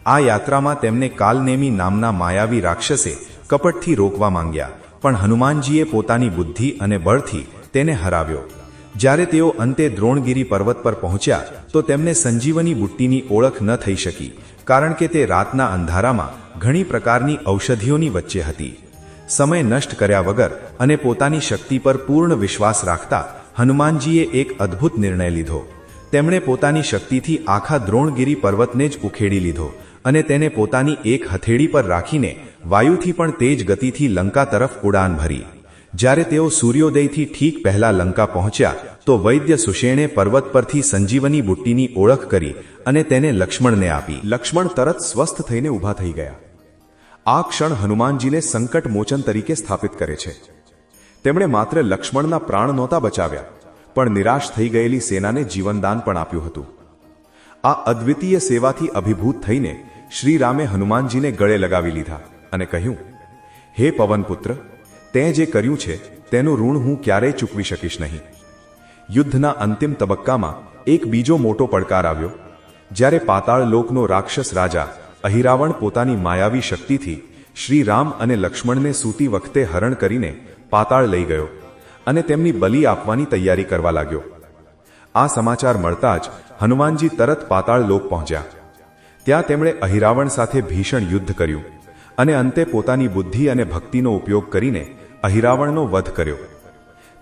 આ યાત્રામાં તેમને કાલનેમી નામના માયાવી રાક્ષસે કપટથી રોકવા માંગ્યા, પણ હનુમાનજીએ પોતાની બુદ્ધિ અને બળથી તેને હરાવ્યો. જ્યારે તેઓ અંતે દ્રોણગિરી પર્વત પર પહોંચ્યા તો તેમને સંજીવની બુટ્ટીની ઓળખ ન થઈ શકી, કારણ કે તે રાતના અંધારામાં ઘણી પ્રકારની ઔષધિઓની વચ્ચે હતી. સમય નષ્ટ કર્યા વગર અને પોતાની શક્તિ પર પૂર્ણ વિશ્વાસ રાખતા હનુમાનજીએ એક અદ્ભુત નિર્ણય લીધો. તેમણે પોતાની શક્તિથી આખા દ્રોણગિરી પર્વતને જ ઉખેડી લીધો અને તેને પોતાની એક હથેળી પર રાખીને વાયુથી પણ તેજ ગતિથી લંકા તરફ ઉડાન ભરી. જ્યારે તેઓ સૂર્યોદયથી ઠીક પહેલા લંકા પહોંચ્યા તો વૈદ્ય સુષેણે પર્વત પરથી સંજીવની બુટ્ટીની ઓળખ કરી અને તેને લક્ષ્મણને આપી. લક્ષ્મણ તરત સ્વસ્થ થઈને ઊભા થઈ ગયા. આ ક્ષણ હનુમાનજીને સંકટ મોચન તરીકે સ્થાપિત કરે છે. તેમણે માત્ર લક્ષ્મણના પ્રાણ નહોતા બચાવ્યા, પણ નિરાશ થઈ ગયેલી સેનાને જીવનદાન પણ આપ્યું હતું. આ અદ્વિતીય સેવાથી અભિભૂત થઈને શ્રીરામે હનુમાનજીને ગળે લગાવી લીધા અને કહ્યું, હે પવનપુત્ર, તે જે કર્યું છે તેનું ઋણ હું ક્યારેય ચૂકવી શકીશ નહીં. યુદ્ધના અંતિમ તબક્કામાં એક બીજો મોટો પડકાર આવ્યો. જ્યારે પાતાળ લોકનો રાક્ષસ રાજા અહિરાવણ પોતાની માયાવી શક્તિથી શ્રીરામ અને લક્ષ્મણને સૂતી વખતે હરણ કરીને પાતાળ લઈ ગયો અને તેમની બલિ આપવાની તૈયારી કરવા લાગ્યો. આ સમાચાર મળતા જ હનુમાનજી તરત પાતાળ લોક પહોંચ્યા. ત્યાં તેમણે અહિરાવણ સાથે ભીષણ યુદ્ધ કર્યું અને અંતે પોતાની બુદ્ધિ અને ભક્તિનો ઉપયોગ કરીને અહિરાવણનો વધ કર્યો.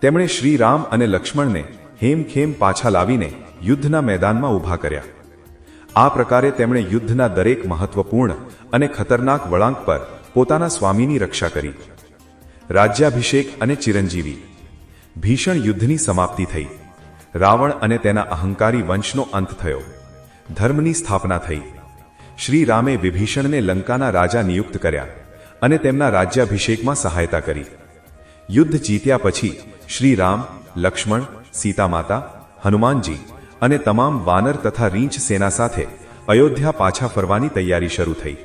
તેમણે શ્રીરામ અને લક્ષ્મણને હેમખેમ પાછા લાવીને યુદ્ધના મેદાનમાં ઊભા કર્યા. આ પ્રકારે તેમણે યુદ્ધના દરેક મહત્વપૂર્ણ અને ખતરનાક વળાંક પર પોતાના સ્વામીની રક્ષા કરી. રાજ્યાભિષેક અને ચિરંજીવી. ભીષણ યુદ્ધની સમાપ્તિ થઈ. રાવણ અને તેના અહંકારી વંશનો અંત થયો. ધર્મની સ્થાપના થઈ. શ્રી રામે વિભીષણને લંકાના રાજા નિયુક્ત કર્યા અને તેમના રાજ્યાભિષેકમાં સહાયતા કરી. યુદ્ધ જીત્યા પછી શ્રી રામ, લક્ષ્મણ, સીતા માતા, હનુમાનજી અને તમામ વાનર તથા રીંછ સેના સાથે અયોધ્યા પાછા ફરવાની તૈયારી શરૂ થઈ.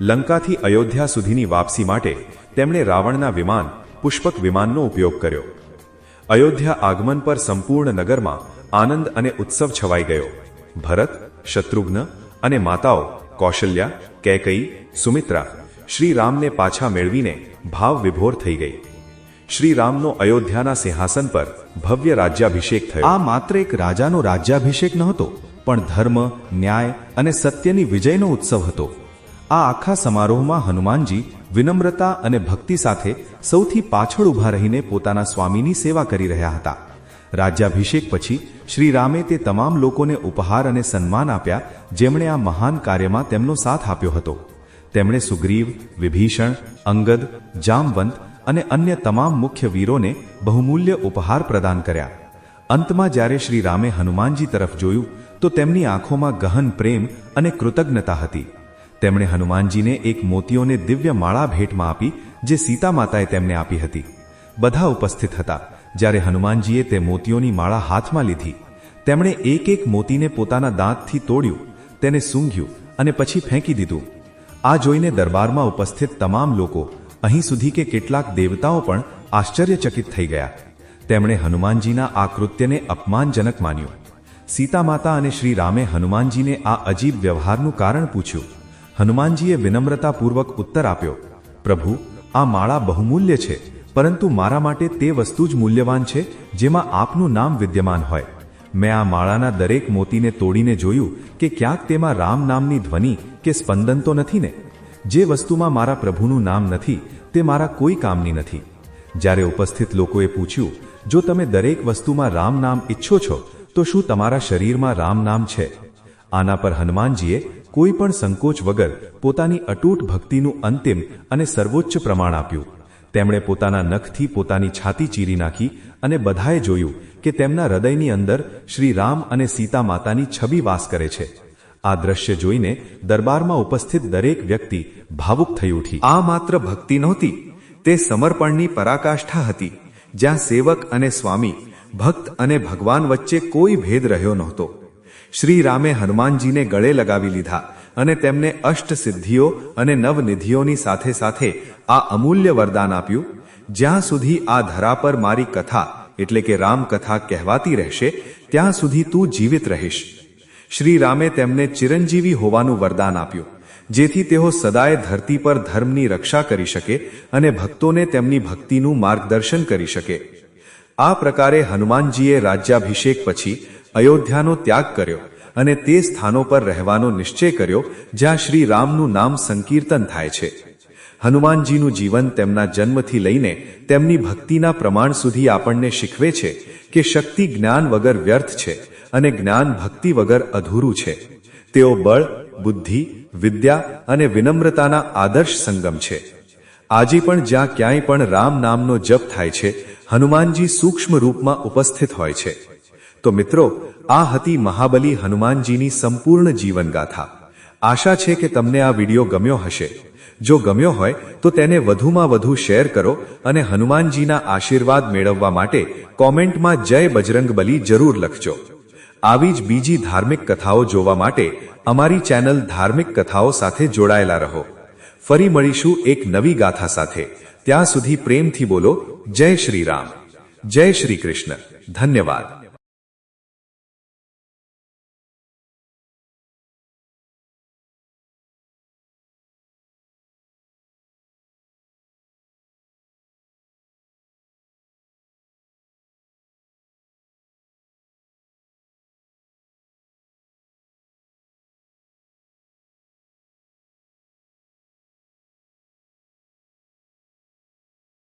લંકાથી અયોધ્યા સુધીની વાપસી માટે તેમણે રાવણના વિમાન પુષ્પક વિમાનનો ઉપયોગ કર્યો. અયોધ્યા આગમન પર સંપૂર્ણ નગરમાં આનંદ અને ઉત્સવ છવાઈ ગયો. ભરત, શત્રુઘ્ન અને માતાઓ કૌશલ્યા, કૈકેયી, સુમિત્રા શ્રી રામને પાછા મેળવીને ભાવ વિભોર થઈ ગઈ. શ્રી રામનો અયોધ્યાના સિંહાસન પર ભવ્ય રાજ્યાભિષેક થયો. આ માત્ર એક રાજાનો રાજ્યાભિષેક નહોતો, પણ ધર્મ, ન્યાય અને સત્યની વિજયનો ઉત્સવ હતો. આ આખા સમારોહમાં હનુમાનજી વિનમ્રતા અને ભક્તિ સાથે સૌથી પાછળ ઊભા રહીને પોતાના સ્વામીની સેવા કરી રહ્યા હતા. રાજ્યાભિષેક પછી શ્રી રામે તે તમામ લોકોને ઉપહાર અને સન્માન આપ્યા જેમણે આ મહાન કાર્યમાં તેમનો સાથ આપ્યો હતો. તેમણે સુગ્રીવ, વિભીષણ, અંગદ, જામવંત અને અન્ય તમામ મુખ્ય વીરોને બહુમૂલ્ય ઉપહાર પ્રદાન કર્યા. અંતમાં જ્યારે શ્રી રામે હનુમાનજી તરફ જોયું તો તેમની આંખોમાં ગહન પ્રેમ અને કૃતજ્ઞતા હતી. તેમણે હનુમાનજીને એક મોતીઓને દિવ્ય માળા ભેટમાં આપી જે સીતા માતાએ તેમને આપી હતી. બધા ઉપસ્થિત હતા જ્યારે હનુમાનજીએ તે મોતીઓની માળા હાથમાં લીધી. તેમણે એક એક મોતીને પોતાના દાંતથી તોડ્યું, તેને સૂંઘ્યું અને પછી ફેંકી દીધું. આ જોઈને દરબારમાં ઉપસ્થિત તમામ લોકો, અહીં સુધી કે કેટલાક દેવતાઓ પણ આશ્ચર્યચકિત થઈ ગયા. તેમણે હનુમાનજીના આ કૃત્યને અપમાનજનક માન્યું. સીતા માતા અને શ્રી રામે હનુમાનજીને આ અજીબ વ્યવહારનું કારણ પૂછ્યું. હનુમાનજીએ વિનમ્રતાપૂર્વક ઉત્તર આપ્યો, પ્રભુ, આ માળા બહુમૂલ્ય છે, પરંતુ મારા માટે તે વસ્તુ જ મૂલ્યવાન છે જેમાં આપનું નામ વિદ્યમાન હોય. મેં આ માળાના દરેક મોતીને તોડીને જોયું કે ક્યાંક તેમાં રામ નામની ધ્વનિ કે સ્પંદન તો નથી ને. જે વસ્તુમાં મારા પ્રભુનું નામ નથી તે મારા કોઈ કામની નથી. જ્યારે ઉપસ્થિત લોકોએ પૂછ્યું, જો તમે દરેક વસ્તુમાં રામ નામ ઈચ્છો છો તો શું તમારા શરીરમાં રામ નામ છે? આના પર હનુમાનજીએ કોઈ પણ સંકોચ વગર પોતાની અતૂટ ભક્તિનું અંતિમ અને સર્વોચ્ચ પ્રમાણ આપ્યું. તેમણે પોતાના નખથી પોતાની છાતી ચીરી નાખી અને બધાએ જોયું કે તેમના હૃદયની અંદર શ્રી રામ અને સીતા માતાની છબી વાસ કરે છે. આ દ્રશ્ય જોઈને દરબારમાં ઉપસ્થિત દરેક વ્યક્તિ ભાવુક થઈ ઉઠી. આ માત્ર ભક્તિ નહોતી, તે સમર્પણની પરાકાષ્ઠા હતી, જ્યાં સેવક અને સ્વામી, ભક્ત અને ભગવાન વચ્ચે કોઈ ભેદ રહ્યો નહોતો. શ્રી રામે હનુમાનજીને ગળે લગાવી લીધા અને તેમને અષ્ટસિદ્ધિઓ અને નવનિધિઓની સાથે સાથે આ અમૂલ્ય વરદાન આપ્યું, જ્યાં સુધી આ ધરા પર મારી કથા એટલે કે રામકથા કહેવાતી રહેશે ત્યાં સુધી તું જીવિત રહીશ. શ્રી રામે તેમને ચિરંજીવી હોવાનું વરદાન આપ્યું, જેથી તેઓ સદાય ધરતી પર ધર્મની રક્ષા કરી શકે અને ભક્તોને તેમની ભક્તિનું માર્ગદર્શન કરી શકે. આ પ્રકારે હનુમાનજીએ રાજ્યાભિષેક પછી અયોધ્યાનો ત્યાગ કર્યો અને તે સ્થાનો પર રહેવાનો નિશ્ચય કર્યો જ્યાં શ્રી રામનું નામ સંકીર્તન થાય છે. હનુમાનજીનું જીવન તેમના જન્મથી લઈને તેમની ભક્તિના પ્રમાણ સુધી આપણને શીખવે છે કે શક્તિ જ્ઞાન વગર વ્યર્થ છે અને જ્ઞાન ભક્તિ વગર અધૂરું છે. તેઓ બળ, બુદ્ધિ, વિદ્યા અને વિનમ્રતાના આદર્શ સંગમ છે. આજે પણ જ્યાં ક્યાંય પણ રામ નામનો જપ થાય છે, હનુમાનજી સૂક્ષ્મ રૂપમાં ઉપસ્થિત હોય છે. તો મિત્રો, આ હતી મહાબલી હનુમાનજીની સંપૂર્ણ જીવનગાથા. આશા છે કે તમને આ વિડીયો ગમ્યો હશે. જો ગમ્યો હોય તો તેને વધુમાં વધુ શેર કરો અને હનુમાનજીના આશીર્વાદ મેળવવા માટે કોમેન્ટમાં જય બજરંગબલી જરૂર લખજો. આવી જ બીજી ધાર્મિક કથાઓ જોવા માટે અમારી ચેનલ ધાર્મિક કથાઓ સાથે જોડાયેલા રહો. ફરી મળીશું એક નવી ગાથા સાથે. ત્યાં સુધી પ્રેમથી બોલો જય શ્રી રામ, જય શ્રી કૃષ્ણ. ધન્યવાદ.